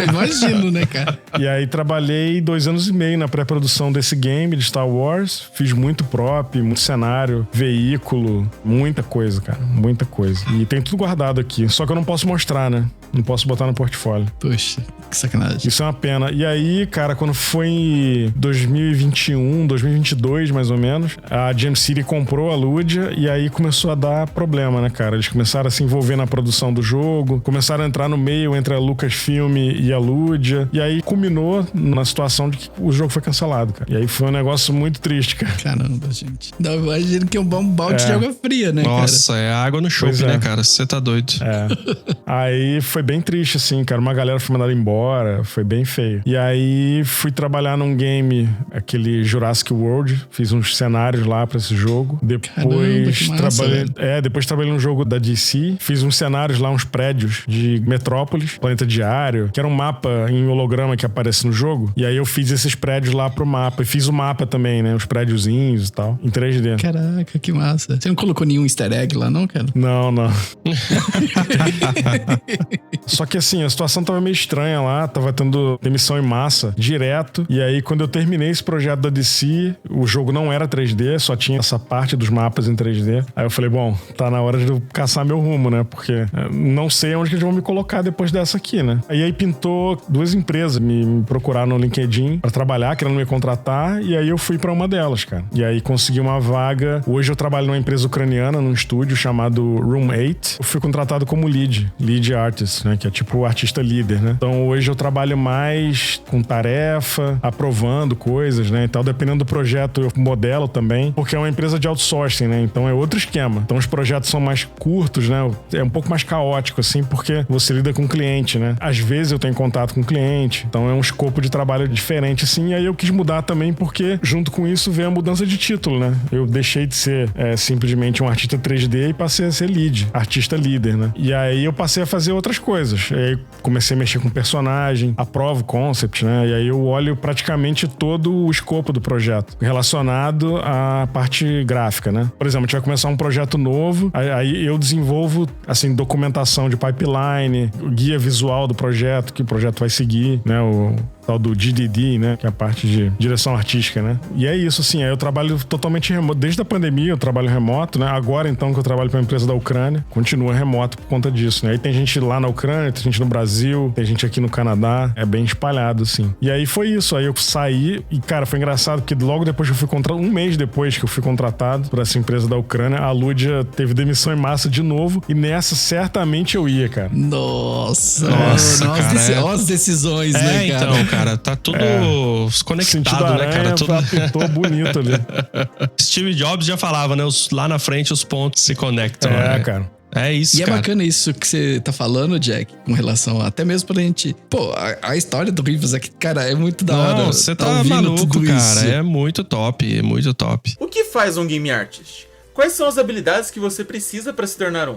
Imagino, né, cara? E aí trabalhei 2 anos e meio na pré-produção desse game de Star Wars. Fiz muito prop, muito cenário, veículo, muita coisa, cara. Muita coisa. E tem tudo guardado aqui. Só que eu não posso mostrar, né? Não posso botar no portfólio. Poxa, que sacanagem. Isso é uma pena. E aí, cara, quando foi em 2021, 2022, mais ou menos, a Jam City comprou a Ludia e aí começou a dar problema, né, cara? Eles começaram a se envolver na produção do jogo, começaram a entrar no meio entre a Lucasfilm e a Ludia. E aí culminou na situação de que o jogo foi cancelado, cara. E aí foi um negócio muito triste, cara. Caramba, gente. Não, imagino que é um balde de água fria, né, Nossa, cara? é água no chope, né, cara? Você tá doido. Aí foi bem triste, assim, cara. Uma galera foi mandada embora, foi bem feio. E aí fui trabalhar num game, aquele Jurassic World. Fiz uns cenários lá pra esse jogo. Depois depois trabalhei num jogo da DC. Fiz uns cenários lá, uns prédios de Metrópolis, Planeta Diário, que era um mapa em holograma que aparece no jogo. E aí eu fiz esses prédios lá pro mapa. E fiz o mapa também, né? Os prédiozinhos e tal, em 3D. Caraca, que massa. Você não colocou nenhum easter egg lá, não, cara? Não. Só que assim, a situação tava meio estranha lá, tava tendo demissão em massa, direto. E aí, quando eu terminei esse projeto da DC, o jogo não era 3D, só tinha essa parte dos mapas em 3D. Aí eu falei, bom, tá na hora de eu caçar meu rumo, né? Porque não sei onde que eles vão me colocar depois dessa aqui, né? E aí pintou 2 empresas me procuraram no LinkedIn pra trabalhar, querendo me contratar, e aí eu fui pra uma delas, cara. E aí consegui uma vaga. Hoje eu trabalho numa empresa ucraniana, num estúdio chamado Room 8. Eu fui contratado como lead artist, né? Que é tipo o artista líder, né? Então hoje eu trabalho mais com tarefa, aprovando coisas, né? Então dependendo do projeto eu modelo também, porque é uma empresa de outsourcing, né? Então é outro esquema. Então os projetos são mais curtos, né? É um pouco mais caótico, assim, porque você lida com o cliente, né? Às vezes eu tenho contato com o cliente, então é um escopo de trabalho diferente, assim. E aí eu quis mudar também porque junto com isso veio a mudança de título, né? Eu deixei de ser simplesmente um artista 3D e passei a ser lead, artista líder, né? E aí eu passei a fazer outras coisas. E aí comecei a mexer com personagem, aprovo concept, né? E aí eu olho praticamente todo o escopo do projeto relacionado à parte gráfica, né? Por exemplo, a gente vai começar um projeto novo, aí eu desenvolvo, assim, documentação de pipeline, o guia visual do projeto, que o projeto vai seguir, né? O tal do DDD, né? Que é a parte de direção artística, né? E é isso, assim, aí eu trabalho totalmente remoto. Desde a pandemia eu trabalho remoto, né? Agora, então, que eu trabalho para uma empresa da Ucrânia, continua remoto por conta disso, né? Aí tem gente lá na Ucrânia, tem gente no Brasil, tem gente aqui no Canadá, é bem espalhado, assim. E aí foi isso, aí eu saí e, cara, foi engraçado porque logo depois que eu fui contratado, um mês depois que eu fui contratado por essa empresa da Ucrânia, a Ludia teve demissão em massa de novo e nessa certamente eu ia, cara. Nossa, cara. Olha as decisões, né, cara? Então, cara, tá tudo conectado, né, cara? Tudo apitou bonito ali. Steve Jobs já falava, né? Lá na frente os pontos se conectam. É, cara. É isso, e cara. É bacana isso que você tá falando, Jack, com relação até mesmo pra gente... Pô, a história do Rivas aqui, cara, é muito da hora. Não, você tá maluco, cara. Isso. É muito top, é muito top. O que faz um game artist? Quais são as habilidades que você precisa pra se tornar um?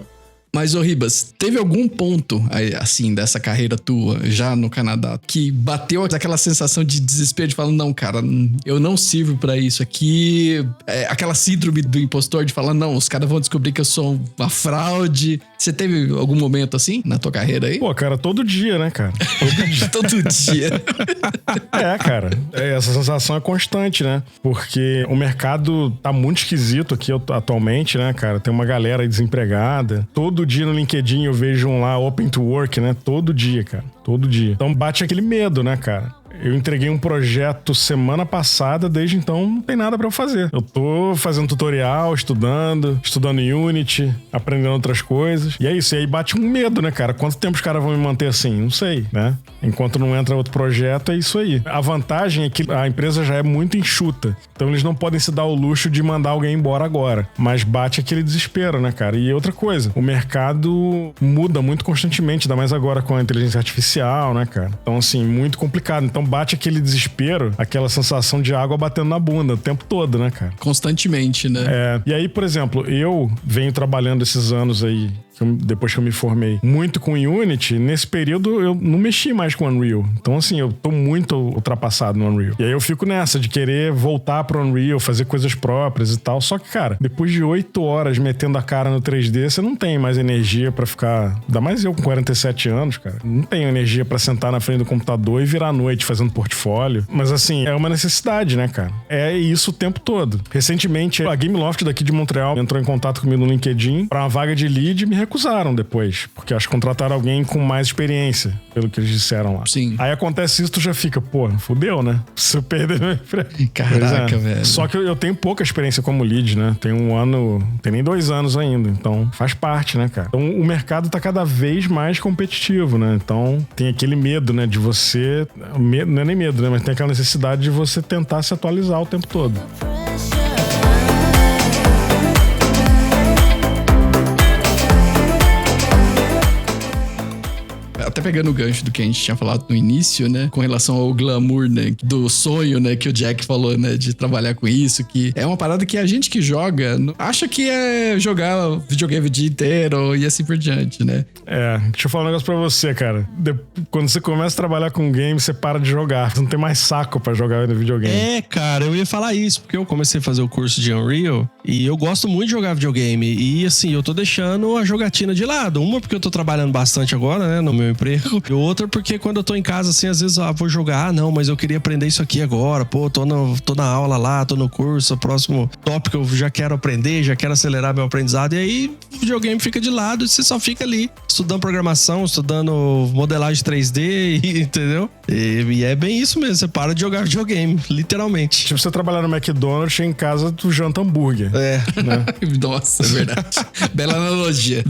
Mas, ô Ribas, teve algum ponto, assim, dessa carreira tua, já no Canadá, que bateu aquela sensação de desespero, de falar, não, cara, eu não sirvo pra isso aqui, aquela síndrome do impostor de falar, não, os caras vão descobrir que eu sou uma fraude. Você teve algum momento assim, na tua carreira aí? Pô, cara, todo dia, né, cara? Todo dia. Todo dia. Cara, essa sensação é constante, né? Porque o mercado tá muito esquisito aqui atualmente, né, cara? Tem uma galera aí desempregada. Todo dia no LinkedIn eu vejo um lá, Open to Work, né? Todo dia, cara. Todo dia. Então bate aquele medo, né, cara? Eu entreguei um projeto semana passada, desde então não tem nada pra eu fazer. Eu tô fazendo tutorial, estudando Unity, aprendendo outras coisas. E é isso, e aí bate um medo, né, cara? Quanto tempo os caras vão me manter assim? Não sei, né? Enquanto não entra outro projeto, é isso aí. A vantagem é que a empresa já é muito enxuta. Então eles não podem se dar o luxo de mandar alguém embora agora. Mas bate aquele desespero, né, cara? E outra coisa, o mercado muda muito constantemente, ainda mais agora com a inteligência artificial, né, cara? Então, assim, muito complicado. Então bate aquele desespero, aquela sensação de água batendo na bunda o tempo todo, né, cara? Constantemente, né? E aí, por exemplo, eu venho trabalhando esses anos aí, depois que eu me formei, muito com Unity. Nesse período eu não mexi mais com Unreal. Então, assim, eu tô muito ultrapassado no Unreal. E aí eu fico nessa de querer voltar pro Unreal, fazer coisas próprias e tal. Só que, cara, depois de 8 horas metendo a cara no 3D, você não tem mais energia pra ficar... Ainda mais eu com 47 anos, cara. Não tenho energia pra sentar na frente do computador e virar a noite fazendo portfólio. Mas, assim, é uma necessidade, né, cara? É isso o tempo todo. Recentemente, a Gameloft daqui de Montreal entrou em contato comigo no LinkedIn pra uma vaga de lead e me recusaram depois, porque acho que contrataram alguém com mais experiência, pelo que eles disseram lá. Sim. Aí acontece isso, tu já fica, pô, fudeu, né? Se eu perder meu emprego. Caraca, velho. Só que eu tenho pouca experiência como lead, né? Tenho 1 ano, tem nem 2 anos ainda, então faz parte, né, cara? Então o mercado tá cada vez mais competitivo, né? Então tem aquele medo, né, de você... Não é nem medo, né? Mas tem aquela necessidade de você tentar se atualizar o tempo todo. Até até pegando o gancho do que a gente tinha falado no início, né? Com relação ao glamour, né? Do sonho, né? Que o Jack falou, né? De trabalhar com isso, que é uma parada que a gente que joga acha que é jogar videogame o dia inteiro e assim por diante, né? Deixa eu falar um negócio pra você, cara. Quando você começa a trabalhar com game, você para de jogar. Você não tem mais saco pra jogar no videogame. Cara, eu ia falar isso, porque eu comecei a fazer o curso de Unreal e eu gosto muito de jogar videogame. E assim, eu tô deixando a jogatina de lado. Uma porque eu tô trabalhando bastante agora, né, no meu emprego. E outra porque quando eu tô em casa, assim, às vezes vou jogar. Não, mas eu queria aprender isso aqui agora. Pô, tô na aula lá, tô no curso. O próximo tópico eu já quero aprender, já quero acelerar meu aprendizado. E aí o videogame fica de lado e você só fica ali estudando programação, estudando modelagem 3D, entendeu? E é bem isso mesmo, você para de jogar videogame, literalmente. Tipo, você trabalhar no McDonald's e em casa tu janta hambúrguer. Né? Nossa, é verdade. Bela analogia.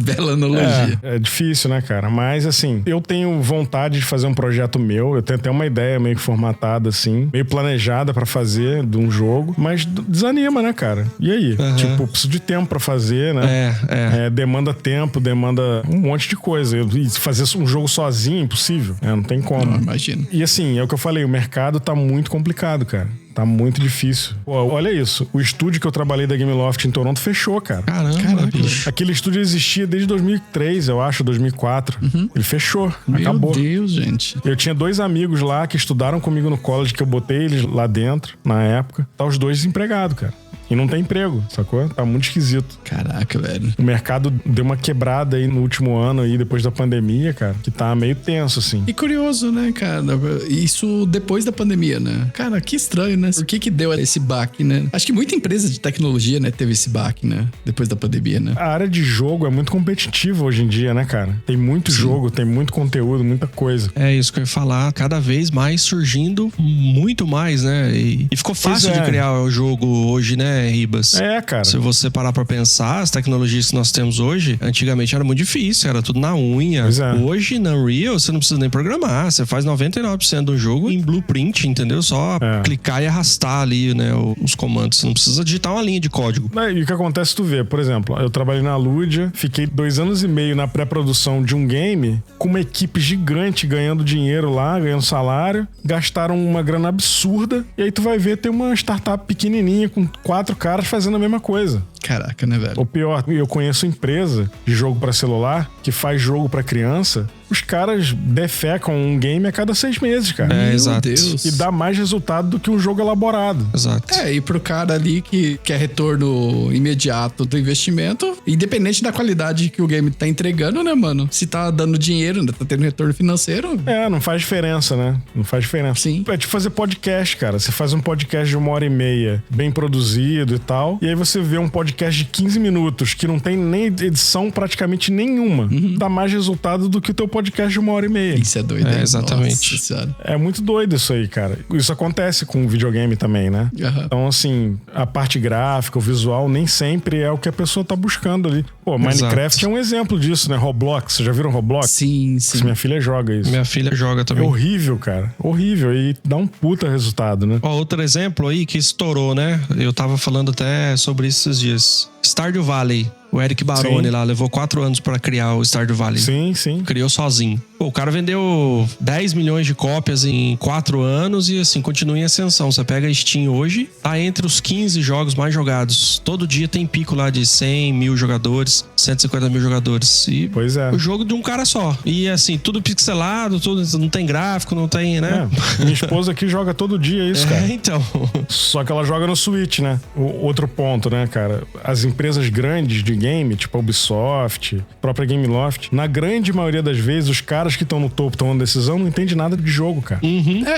É difícil, né, cara? Mas, assim, eu tenho vontade de fazer um projeto meu. Eu tenho até uma ideia meio que formatada, assim, meio planejada pra fazer de um jogo. Mas desanima, né, cara? E aí? Tipo, preciso de tempo pra fazer, né? Demanda tempo, demanda um monte de coisa. E fazer um jogo sozinho, impossível. Não tem como. Não, imagino. E assim, é o que eu falei, o mercado tá muito complicado, cara. Tá muito difícil. Pô, olha isso. O estúdio que eu trabalhei da Gameloft em Toronto fechou, cara. Caramba, bicho. Aquele estúdio existia desde 2003, eu acho, 2004. Ele fechou. Acabou. Meu Deus, gente. Eu tinha 2 amigos lá que estudaram comigo no college, que eu botei eles lá dentro, na época. Tá os 2 desempregados, cara. E não tem emprego, sacou? Tá muito esquisito. Caraca, velho. O mercado deu uma quebrada aí no último ano aí, depois da pandemia, cara, que tá meio tenso, assim. E curioso, né, cara? Isso depois da pandemia, né? Cara, que estranho, né? Por que deu esse baque, né? Acho que muita empresa de tecnologia, né, teve esse baque, né? Depois da pandemia, né? A área de jogo é muito competitiva hoje em dia, né, cara? Tem muito jogo, tem muito conteúdo, muita coisa. É isso que eu ia falar. Cada vez mais surgindo muito mais, né? E ficou fácil de criar o jogo hoje, né, Ribas? Cara. Se você parar pra pensar, as tecnologias que nós temos hoje, antigamente era muito difícil, era tudo na unha. Hoje, na Unreal, você não precisa nem programar. Você faz 99% do jogo em blueprint, entendeu? Só clicar e arrastar ali, né, os comandos. Você não precisa digitar uma linha de código. E o que acontece, tu vê, por exemplo, eu trabalhei na Ludia, fiquei 2 anos e meio na pré-produção de um game, com uma equipe gigante ganhando dinheiro lá, ganhando salário, gastaram uma grana absurda, e aí tu vai ver, tem uma startup pequenininha com 4 caras fazendo a mesma coisa. Caraca, né, velho? Ou pior, eu conheço empresa de jogo pra celular que faz jogo pra criança. Os caras defecam um game a cada 6 meses, cara. Exato. Deus. E dá mais resultado do que um jogo elaborado. Exato. E pro cara ali que quer retorno imediato do investimento, independente da qualidade que o game tá entregando, né, mano? Se tá dando dinheiro, tá tendo retorno financeiro. Não faz diferença, né? Não faz diferença. Sim. É tipo fazer podcast, cara. Você faz um podcast de 1h30, bem produzido e tal, e aí você vê um podcast de 15 minutos, que não tem nem edição praticamente nenhuma. Dá mais resultado do que o teu podcast de 1h30. Isso é doido, hein? Exatamente. Nossa, é muito doido isso aí, cara. Isso acontece com o videogame também, né? Então, assim, a parte gráfica, o visual, nem sempre é o que a pessoa tá buscando ali. Pô, Minecraft é um exemplo disso, né? Roblox, vocês já viram Roblox? Sim. Minha filha joga isso. Minha filha joga também. É horrível, cara. Horrível. E dá um puta resultado, né? Outro exemplo aí que estourou, né? Eu tava falando até sobre isso esses dias. Stardew Valley. O Eric Baroni lá levou 4 anos pra criar o Stardew Valley. Sim. Criou sozinho. Pô, o cara vendeu 10 milhões de cópias em 4 anos e assim, continua em ascensão. Você pega a Steam hoje, tá entre os 15 jogos mais jogados. Todo dia tem pico lá de 100 mil jogadores, 150 mil jogadores. E pois é. O jogo de um cara só. E assim, tudo pixelado, tudo, não tem gráfico, não tem, né? Minha esposa aqui joga todo dia isso, cara. Então. Só que ela joga no Switch, né? Outro ponto, né, cara? As empresas grandes de game, tipo a Ubisoft, própria Gameloft, na grande maioria das vezes, os caras que estão no topo tomando decisão não entendem nada de jogo, cara.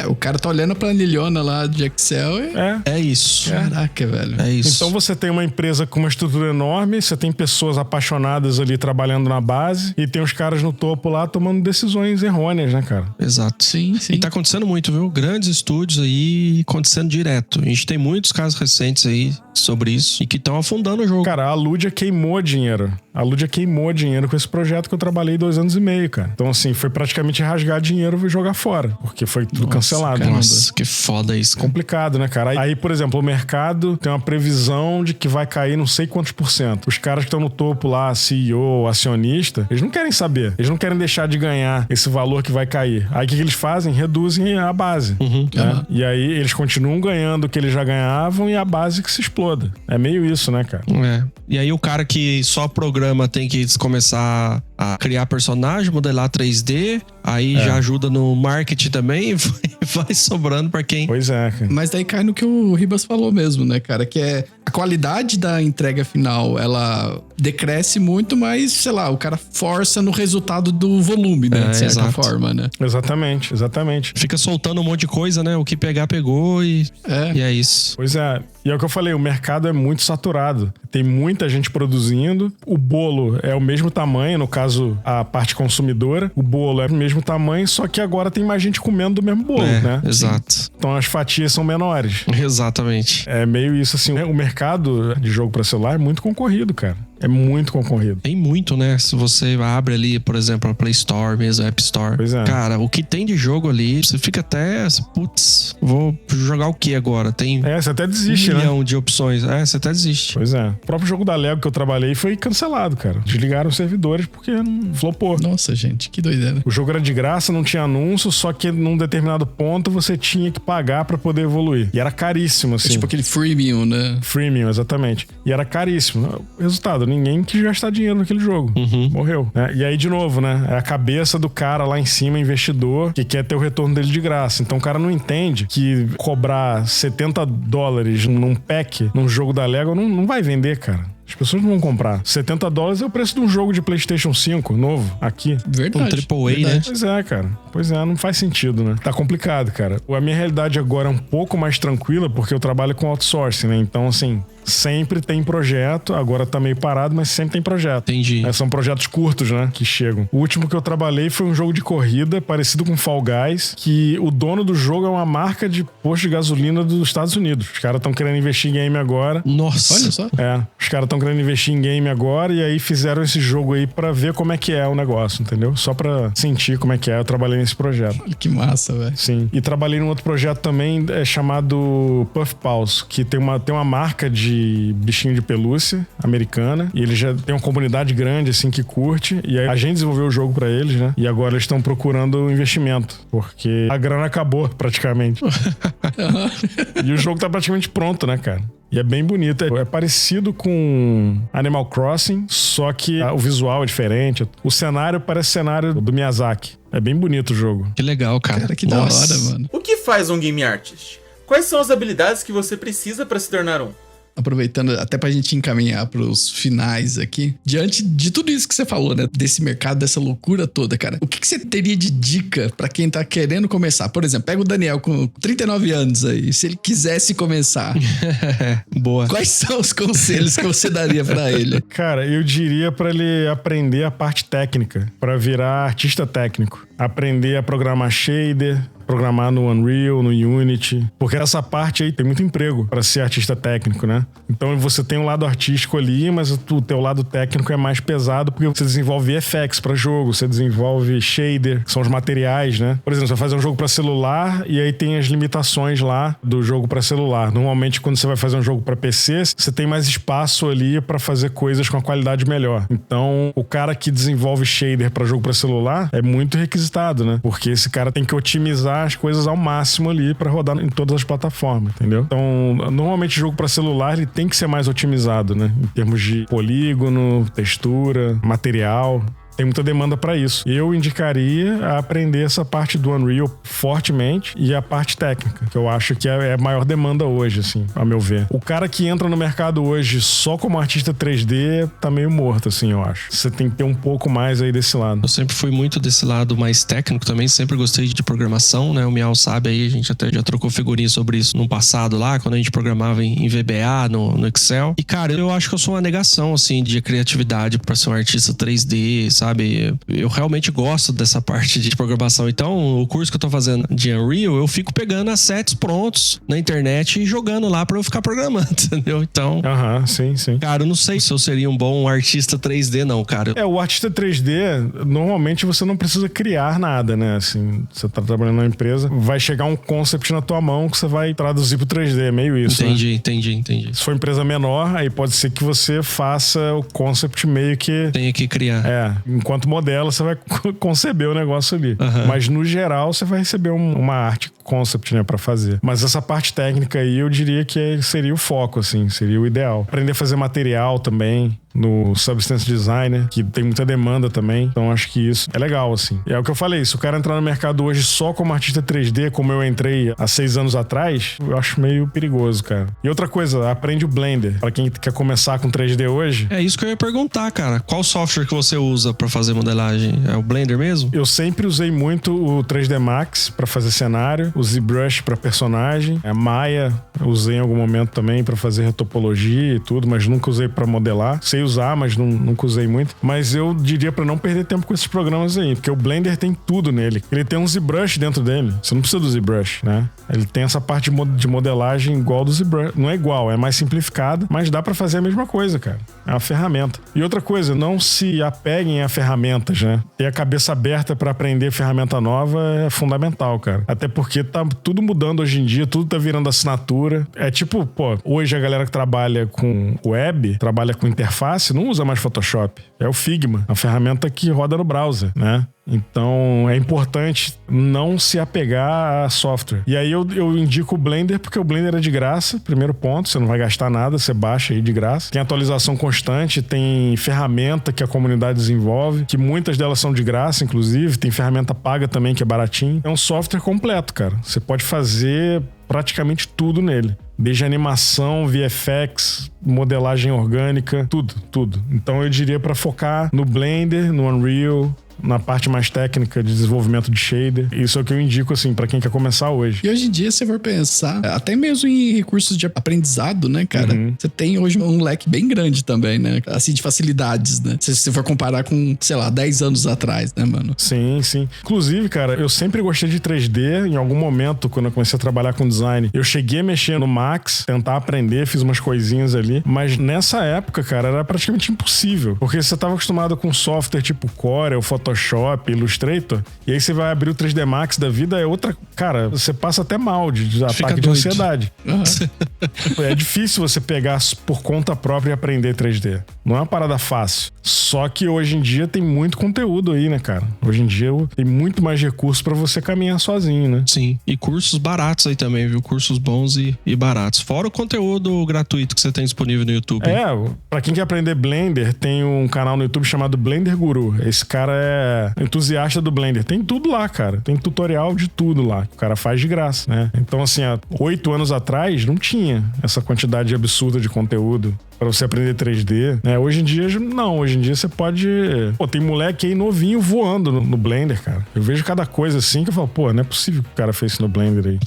O cara tá olhando a planilhona lá de Excel e... É isso. Caraca, velho. É isso. Então você tem uma empresa com uma estrutura enorme, você tem pessoas apaixonadas ali trabalhando na base e tem os caras no topo lá tomando decisões errôneas, né, cara? Exato. Sim. E tá acontecendo muito, viu? Grandes estúdios aí acontecendo direto. A gente tem muitos casos recentes aí sobre isso e que estão afundando o jogo. Cara, a Ludia queimou dinheiro. A Ludia queimou dinheiro com esse projeto que eu trabalhei 2 anos e meio, cara. Então, assim, foi praticamente rasgar dinheiro e jogar fora, porque foi tudo cancelado. Caramba. Nossa, que foda isso, cara. Complicado, né, cara? Aí, por exemplo, o mercado tem uma previsão de que vai cair não sei quantos %. Os caras que estão no topo lá lá, CEO, acionista, eles não querem saber. Eles não querem deixar de ganhar esse valor que vai cair. Aí o que eles fazem? Reduzem a base. Né? E aí eles continuam ganhando o que eles já ganhavam e a base que se exploda. É meio isso, né, cara? E aí o cara que só programa tem que começar a criar personagem, modelar 3D, aí já ajuda no marketing também e vai sobrando pra quem... Pois é, cara. Mas daí cai no que o Ribas falou mesmo, né, cara? Que é a qualidade da entrega final, ela decresce muito, mas, sei lá, o cara força no resultado do volume, né? De certa forma, né? Exatamente, exatamente. Fica soltando um monte de coisa, né? O que pegar, pegou e é isso. Pois é. E é o que eu falei, o mercado é muito saturado. Tem muita gente produzindo. O bolo é o mesmo tamanho, no caso, a parte consumidora. O bolo é o mesmo tamanho, só que agora tem mais gente comendo do mesmo bolo, né? Exato. Sim. Então as fatias são menores. Exatamente. É meio isso, assim. O mercado de jogo pra celular é muito concorrido, cara. É muito concorrido. Tem muito, né? Se você abre ali, por exemplo, a Play Store mesmo, a App Store. Pois é. Cara, o que tem de jogo ali, você fica até... Putz, vou jogar o que agora? Tem você até desiste, 1 milhão de opções. Você até desiste. Pois é. O próprio jogo da Lego que eu trabalhei foi cancelado, cara. Desligaram os servidores porque não flopou. Nossa, gente, que doideira. O jogo era de graça, não tinha anúncio, só que num determinado ponto você tinha que pagar pra poder evoluir. E era caríssimo, assim. É tipo aquele freemium, né? Freemium, exatamente. E era caríssimo. Resultado, ninguém quis gastar dinheiro naquele jogo. Morreu. E aí, de novo, né? É a cabeça do cara lá em cima, investidor, que quer ter o retorno dele de graça. Então o cara não entende que cobrar $70 num pack, num jogo da Lego, não vai vender, cara. As pessoas não vão comprar. $70 é o preço de um jogo de PlayStation 5 novo, aqui. Verdade. Um AAA, né? Pois é, cara. Pois é, não faz sentido, né? Tá complicado, cara. A minha realidade agora é um pouco mais tranquila, porque eu trabalho com outsourcing, né? Então, assim, sempre tem projeto. Agora tá meio parado, mas sempre tem projeto. Entendi. São projetos curtos, né? Que chegam. O último que eu trabalhei foi um jogo de corrida, parecido com Fall Guys, que o dono do jogo é uma marca de posto de gasolina dos Estados Unidos. Os caras estão querendo investir em game agora. Nossa. Olha só. Os caras estão querendo investir em game agora e aí fizeram esse jogo aí pra ver como é que é o negócio, entendeu? Só pra sentir como é que é. Eu trabalhei nesse projeto. Olha que massa, velho. Sim. E trabalhei num outro projeto também chamado Puff Paws, que tem uma marca de bichinho de pelúcia americana e eles já tem uma comunidade grande, assim, que curte. E aí a gente desenvolveu o jogo pra eles, né? E agora eles estão procurando investimento, porque a grana acabou praticamente. E o jogo tá praticamente pronto, né, cara? E é bem bonito. É parecido com Animal Crossing, só que o visual é diferente. O cenário parece cenário do Miyazaki. É bem bonito o jogo. Que legal, cara. Cara, que da hora, mano. O que faz um game artist? Quais são as habilidades que você precisa para se tornar um? Aproveitando até pra gente encaminhar pros finais aqui. Diante de tudo isso que você falou, né? Desse mercado, dessa loucura toda, cara. O que você teria de dica pra quem tá querendo começar? Por exemplo, pega o Daniel com 39 anos aí. Se ele quisesse começar. Boa. Quais são os conselhos que você daria pra ele? Cara, eu diria pra ele aprender a parte técnica. Pra virar artista técnico. Aprender a programar shader, programar no Unreal, no Unity, porque essa parte aí tem muito emprego para ser artista técnico, né? Então você tem um lado artístico ali, mas o teu lado técnico é mais pesado porque você desenvolve VFX para jogo, você desenvolve shader, que são os materiais, né? Por exemplo, você vai fazer um jogo para celular e aí tem as limitações lá do jogo para celular. Normalmente, quando você vai fazer um jogo para PC, você tem mais espaço ali para fazer coisas com a qualidade melhor. Então, o cara que desenvolve shader para jogo para celular é muito requisitado, né? Porque esse cara tem que otimizar as coisas ao máximo ali pra rodar em todas as plataformas, entendeu? Então, normalmente jogo pra celular ele tem que ser mais otimizado, né? Em termos de polígono, textura, material. Tem muita demanda para isso. Eu indicaria a aprender essa parte do Unreal fortemente e a parte técnica, que eu acho que é a maior demanda hoje, assim, a meu ver. O cara que entra no mercado hoje só como artista 3D tá meio morto, assim, eu acho. Você tem que ter um pouco mais aí desse lado. Eu sempre fui muito desse lado mais técnico também, sempre gostei de programação, né? O Miau sabe aí, a gente até já trocou figurinha sobre isso no passado lá, quando a gente programava em VBA, no Excel. E, cara, eu acho que eu sou uma negação, assim, de criatividade pra ser um artista 3D, sabe? sabe? Eu realmente gosto dessa parte de programação. Então, o curso que eu tô fazendo de Unreal, eu fico pegando assets prontos na internet e jogando lá pra eu ficar programando, entendeu? Então... Sim. Cara, eu não sei se eu seria um bom artista 3D, não, cara. O artista 3D, normalmente você não precisa criar nada, né? Assim, você tá trabalhando numa empresa, vai chegar um concept na tua mão que você vai traduzir pro 3D, é meio isso, Entendi. Se for empresa menor, aí pode ser que você faça o concept meio que... Tem que criar. Enquanto modela, você vai conceber o negócio ali. Mas no geral, você vai receber uma arte concept, né, pra fazer. Mas essa parte técnica aí, eu diria que seria o foco, assim, seria o ideal. Aprender a fazer material também no Substance Designer, que tem muita demanda também. Então acho que isso é legal, assim. E é o que eu falei, se o cara entrar no mercado hoje só como artista 3D, como eu entrei há 6 anos atrás, eu acho meio perigoso, cara. E outra coisa, aprende o Blender. Pra quem quer começar com 3D hoje. É isso que eu ia perguntar, cara. Qual software que você usa pra fazer modelagem? É o Blender mesmo? Eu sempre usei muito o 3D Max pra fazer cenário, o ZBrush pra personagem, a Maya eu usei em algum momento também pra fazer retopologia e tudo, mas nunca usei pra modelar. Sei usar, mas nunca usei muito. Mas eu diria pra não perder tempo com esses programas aí, porque o Blender tem tudo nele. Ele tem um ZBrush dentro dele. Você não precisa do ZBrush, né? Ele tem essa parte de modelagem igual do ZBrush. Não é igual, é mais simplificado, mas dá pra fazer a mesma coisa, cara. É uma ferramenta. E outra coisa, não se apeguem a ferramentas, né? Ter a cabeça aberta pra aprender ferramenta nova é fundamental, cara. Até porque tá tudo mudando hoje em dia, tudo tá virando assinatura. É tipo, hoje a galera que trabalha com web, trabalha com interface, não usa mais Photoshop. É o Figma, a ferramenta que roda no browser, né? Então é importante não se apegar a software. E aí eu indico o Blender, porque o Blender é de graça, primeiro ponto, você não vai gastar nada, você baixa aí de graça. Tem atualização constante, tem ferramenta que a comunidade desenvolve, que muitas delas são de graça, inclusive. Tem ferramenta paga também, que é baratinho. É um software completo, cara. Você pode fazer praticamente tudo nele. Desde animação, VFX, modelagem orgânica, tudo. Então eu diria para focar no Blender, no Unreal, na parte mais técnica de desenvolvimento de shader. Isso é o que eu indico, assim, pra quem quer começar hoje. E hoje em dia, se for pensar, até mesmo em recursos de aprendizado, né, cara? Você tem hoje um leque bem grande também, né? Assim, de facilidades, né? Se você for comparar com, sei lá, 10 anos atrás, né, mano? Sim. Inclusive, cara, eu sempre gostei de 3D. Em algum momento, quando eu comecei a trabalhar com design, eu cheguei a mexer no Max, tentar aprender, fiz umas coisinhas ali. Mas nessa época, cara, era praticamente impossível. Porque você tava acostumado com software tipo Corel, Photoshop, Illustrator, e aí você vai abrir o 3D Max da vida, é outra... Cara, você passa até mal de ataque de ansiedade. É difícil você pegar por conta própria e aprender 3D. Não é uma parada fácil. Só que hoje em dia tem muito conteúdo aí, né, cara? Hoje em dia tem muito mais recursos pra você caminhar sozinho, né? Sim. E cursos baratos aí também, viu? Cursos bons e baratos. Fora o conteúdo gratuito que você tem disponível no YouTube. Pra quem quer aprender Blender, tem um canal no YouTube chamado Blender Guru. Esse cara é entusiasta do Blender. Tem tudo lá, cara. Tem tutorial de tudo lá. O cara faz de graça, né? Então, assim, há 8 anos atrás, não tinha essa quantidade absurda de conteúdo pra você aprender 3D, né? Hoje em dia, não. Hoje em dia você pode... tem moleque aí novinho voando no Blender, cara. Eu vejo cada coisa assim que eu falo, não é possível que o cara fez isso no Blender aí.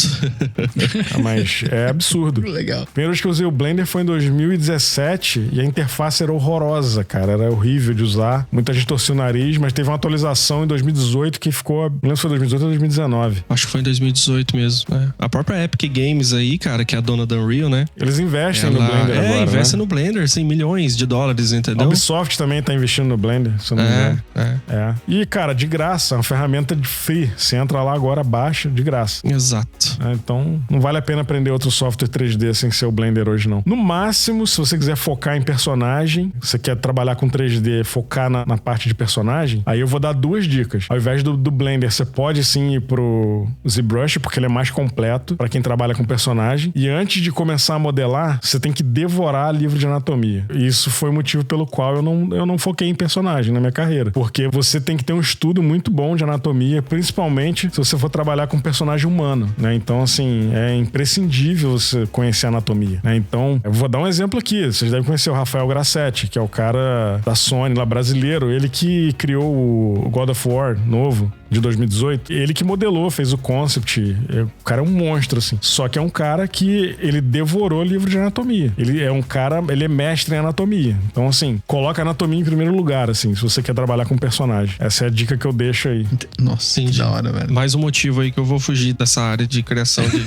Mas é absurdo. Legal. A primeira vez que eu usei o Blender foi em 2017 e a interface era horrorosa, cara. Era horrível de usar. Muita gente torceu o nariz, mas teve uma atualização em 2018 que ficou... Não lembro se foi 2018 ou 2019. Acho que foi em 2018 mesmo. A própria Epic Games aí, cara, que é a dona da Unreal, né? Eles investem no Blender agora, investem no Blender, assim, milhões de dólares, entendeu? A Ubisoft também tá investindo no Blender, se eu não me engano. E, cara, de graça, é uma ferramenta de free. Você entra lá agora, baixa, de graça. Exato. Então, não vale a pena aprender outro software 3D sem ser o Blender hoje, não. No máximo, se você quiser focar em personagem, você quer trabalhar com 3D, focar na parte de personagem, aí eu vou dar 2 dicas. Ao invés do Blender, você pode sim ir pro ZBrush, porque ele é mais completo pra quem trabalha com personagem. E antes de começar a modelar, você tem que devorar livro de anatomia. E isso foi o motivo pelo qual eu não foquei em personagem na minha carreira. Porque você tem que ter um estudo muito bom de anatomia, principalmente se você for trabalhar com personagem humano, né? Então, assim, é imprescindível você conhecer a anatomia, né? Então, eu vou dar um exemplo aqui. Vocês devem conhecer o Rafael Grassetti, que é o cara da Sony lá, brasileiro. Ele que criou o God of War novo. de 2018. Ele que modelou, fez o concept. O cara é um monstro, assim. Só que é um cara que ele devorou livro de anatomia. Ele é mestre em anatomia. Então, assim, coloca a anatomia em primeiro lugar, assim, se você quer trabalhar com personagem. Essa é a dica que eu deixo aí. Nossa, que da hora, velho. Mais um motivo aí que eu vou fugir dessa área de criação de...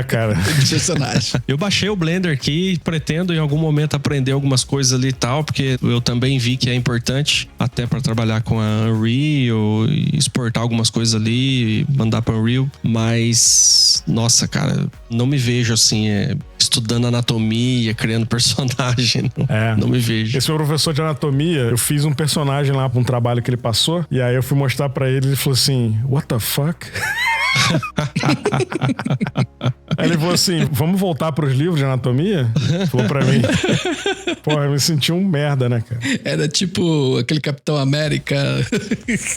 cara. De personagem. Eu baixei o Blender aqui e pretendo em algum momento aprender algumas coisas ali e tal, porque eu também vi que é importante até pra trabalhar com a Unreal, exportar algumas coisas ali, mandar pra Unreal, mas nossa, cara, não me vejo assim, estudando anatomia, criando personagem, não me vejo. Esse meu professor de anatomia, eu fiz um personagem lá pra um trabalho que ele passou, e aí eu fui mostrar pra ele, ele falou assim, what the fuck? Aí ele falou assim, vamos voltar pros livros de anatomia? Falou pra mim. Porra, eu me senti um merda, né, cara? Era tipo aquele Capitão América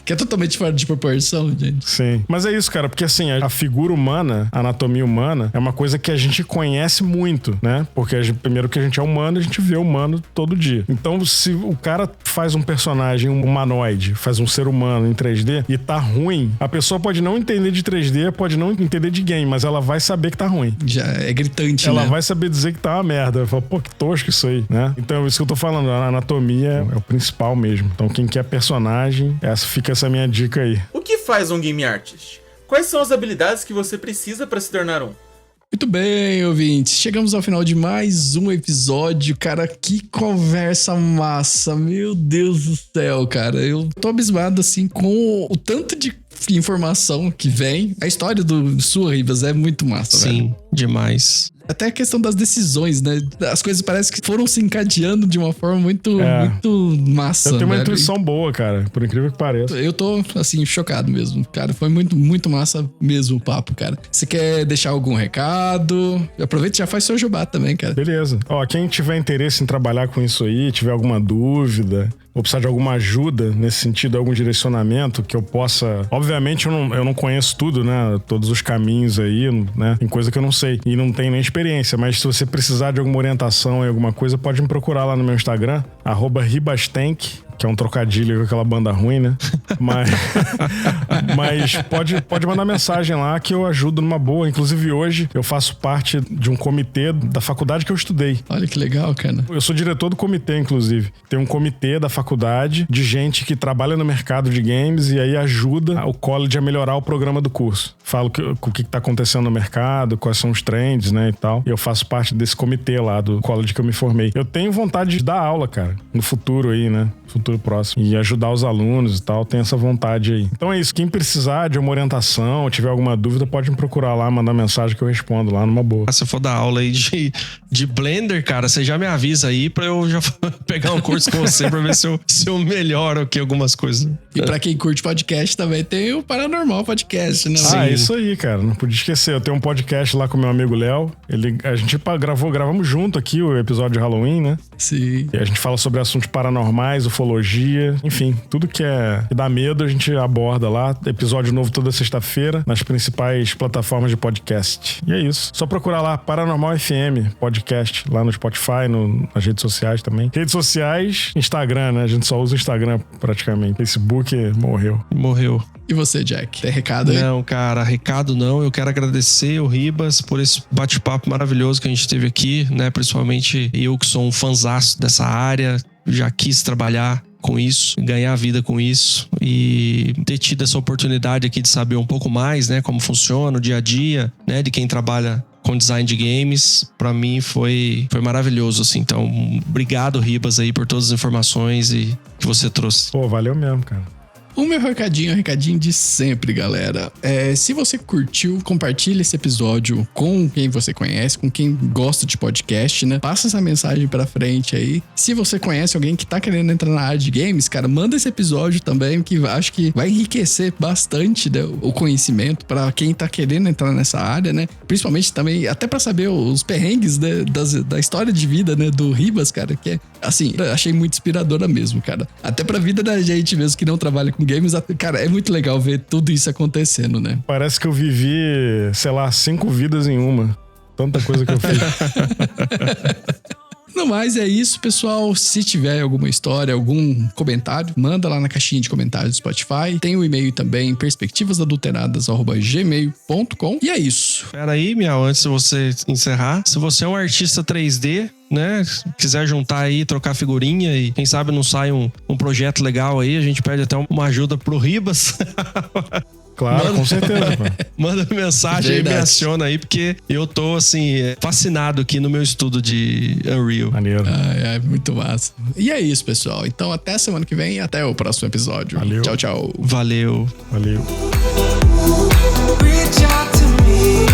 que é totalmente fora de proporção, gente. Sim. Mas é isso, cara, porque assim, a figura humana, a anatomia humana, é uma coisa que a gente conhece muito, né? Porque primeiro que a gente é humano, a gente vê humano todo dia. Então, se o cara faz um personagem humanoide, faz um ser humano em 3D e tá ruim, a pessoa pode não entender de 3D, pode não entender de game, mas ela vai saber que tá ruim. Já é gritante, né? Ela vai saber dizer que tá uma merda. Fala, pô, que tosco isso aí, né? Então, isso que eu tô falando, a anatomia é o principal mesmo. Então, quem quer personagem, fica essa minha dica aí. O que faz um game artist? Quais são as habilidades que você precisa para se tornar um? Muito bem, ouvintes. Chegamos ao final de mais um episódio. Cara, que conversa massa. Meu Deus do céu, cara. Eu tô abismado, assim, com o tanto de informação que vem. A história do sua, Ribas, é muito massa, velho. Sim, demais. Até a questão das decisões, né? As coisas parecem que foram se encadeando de uma forma muito massa. Eu tenho uma velho. intuição boa, cara. Por incrível que pareça. Eu tô, assim, chocado mesmo. Cara, foi muito, muito massa mesmo o papo, cara. Você quer deixar algum recado? Aproveita e já faz seu jabá também, cara. Beleza. Ó, quem tiver interesse em trabalhar com isso aí, tiver alguma dúvida, ou precisar de alguma ajuda nesse sentido, algum direcionamento que eu possa... Obviamente eu não conheço tudo, né? Todos os caminhos aí, né? Tem coisa que eu não sei e não tenho nem experiência, mas se você precisar de alguma orientação em alguma coisa, pode me procurar lá no meu Instagram, @ribastank, que é um trocadilho com aquela banda ruim, né? Mas pode mandar mensagem lá que eu ajudo numa boa. Inclusive hoje eu faço parte de um comitê da faculdade que eu estudei. Olha que legal, cara. Eu sou diretor do comitê, inclusive. Tem um comitê da faculdade de gente que trabalha no mercado de games e aí ajuda o college a melhorar o programa do curso. Falo o que tá acontecendo no mercado, quais são os trends, né, e tal. Eu faço parte desse comitê lá do college que eu me formei. Eu tenho vontade de dar aula, cara, no futuro aí, né? Futuro próximo. E ajudar os alunos e tal, tem essa vontade aí. Então é isso. Quem precisar de uma orientação, tiver alguma dúvida, pode me procurar lá, mandar mensagem que eu respondo lá numa boa. Se for dar aula aí de Blender, cara, você já me avisa aí pra eu já pegar um curso com você pra ver se eu melhoro aqui algumas coisas. E pra quem curte podcast também tem o Paranormal Podcast, né? Ah, isso aí, cara. Não podia esquecer. Eu tenho um podcast lá com meu amigo Léo. A gente gravamos junto aqui o episódio de Halloween, né? Sim. E a gente fala sobre assuntos paranormais, ufologia, enfim, tudo que dá medo a gente aborda lá. Episódio novo toda sexta-feira nas principais plataformas de podcast. E é isso. Só procurar lá Paranormal FM Podcast lá no Spotify, nas redes sociais também. Redes sociais, Instagram, né? A gente só usa o Instagram praticamente. Facebook morreu. E você, Jack? Tem recado aí? Não, cara, recado não. Eu quero agradecer o Ribas por esse bate-papo maravilhoso que a gente teve aqui, né? Principalmente eu que sou um fanzaço dessa área, já quis trabalhar com isso, ganhar vida com isso e ter tido essa oportunidade aqui de saber um pouco mais, né? Como funciona o dia a dia, né? De quem trabalha com design de games, pra mim foi maravilhoso, assim. Então, obrigado, Ribas, aí por todas as informações que você trouxe. Pô, valeu mesmo, cara. O meu recadinho é um recadinho de sempre, galera. Se você curtiu, compartilha esse episódio com quem você conhece, com quem gosta de podcast, né? Passa essa mensagem pra frente aí. Se você conhece alguém que tá querendo entrar na área de games, cara, manda esse episódio também, que acho que vai enriquecer bastante, né, o conhecimento pra quem tá querendo entrar nessa área, né? Principalmente também, até pra saber os perrengues, né, da história de vida, né, do Ribas, cara, que é, assim, achei muito inspiradora mesmo, cara. Até pra vida da gente mesmo que não trabalha com games, cara, é muito legal ver tudo isso acontecendo, né? Parece que eu vivi, sei lá, 5 vidas em uma. Tanta coisa que eu fiz. No mais, é isso, pessoal. Se tiver alguma história, algum comentário, manda lá na caixinha de comentários do Spotify. Tem o e-mail também, perspectivasadulteradas@gmail.com. E é isso. Pera aí, Miau, antes de você encerrar. Se você é um artista 3D, né, quiser juntar aí, trocar figurinha e quem sabe não sai um projeto legal aí, a gente pede até uma ajuda pro Ribas. Claro, com certeza, pô. Manda mensagem e me aciona aí, porque eu tô, assim, fascinado aqui no meu estudo de Unreal. Maneiro. Muito massa. E é isso, pessoal. Então, até semana que vem e até o próximo episódio. Valeu. Tchau, tchau. Valeu. Valeu. Reach out to me.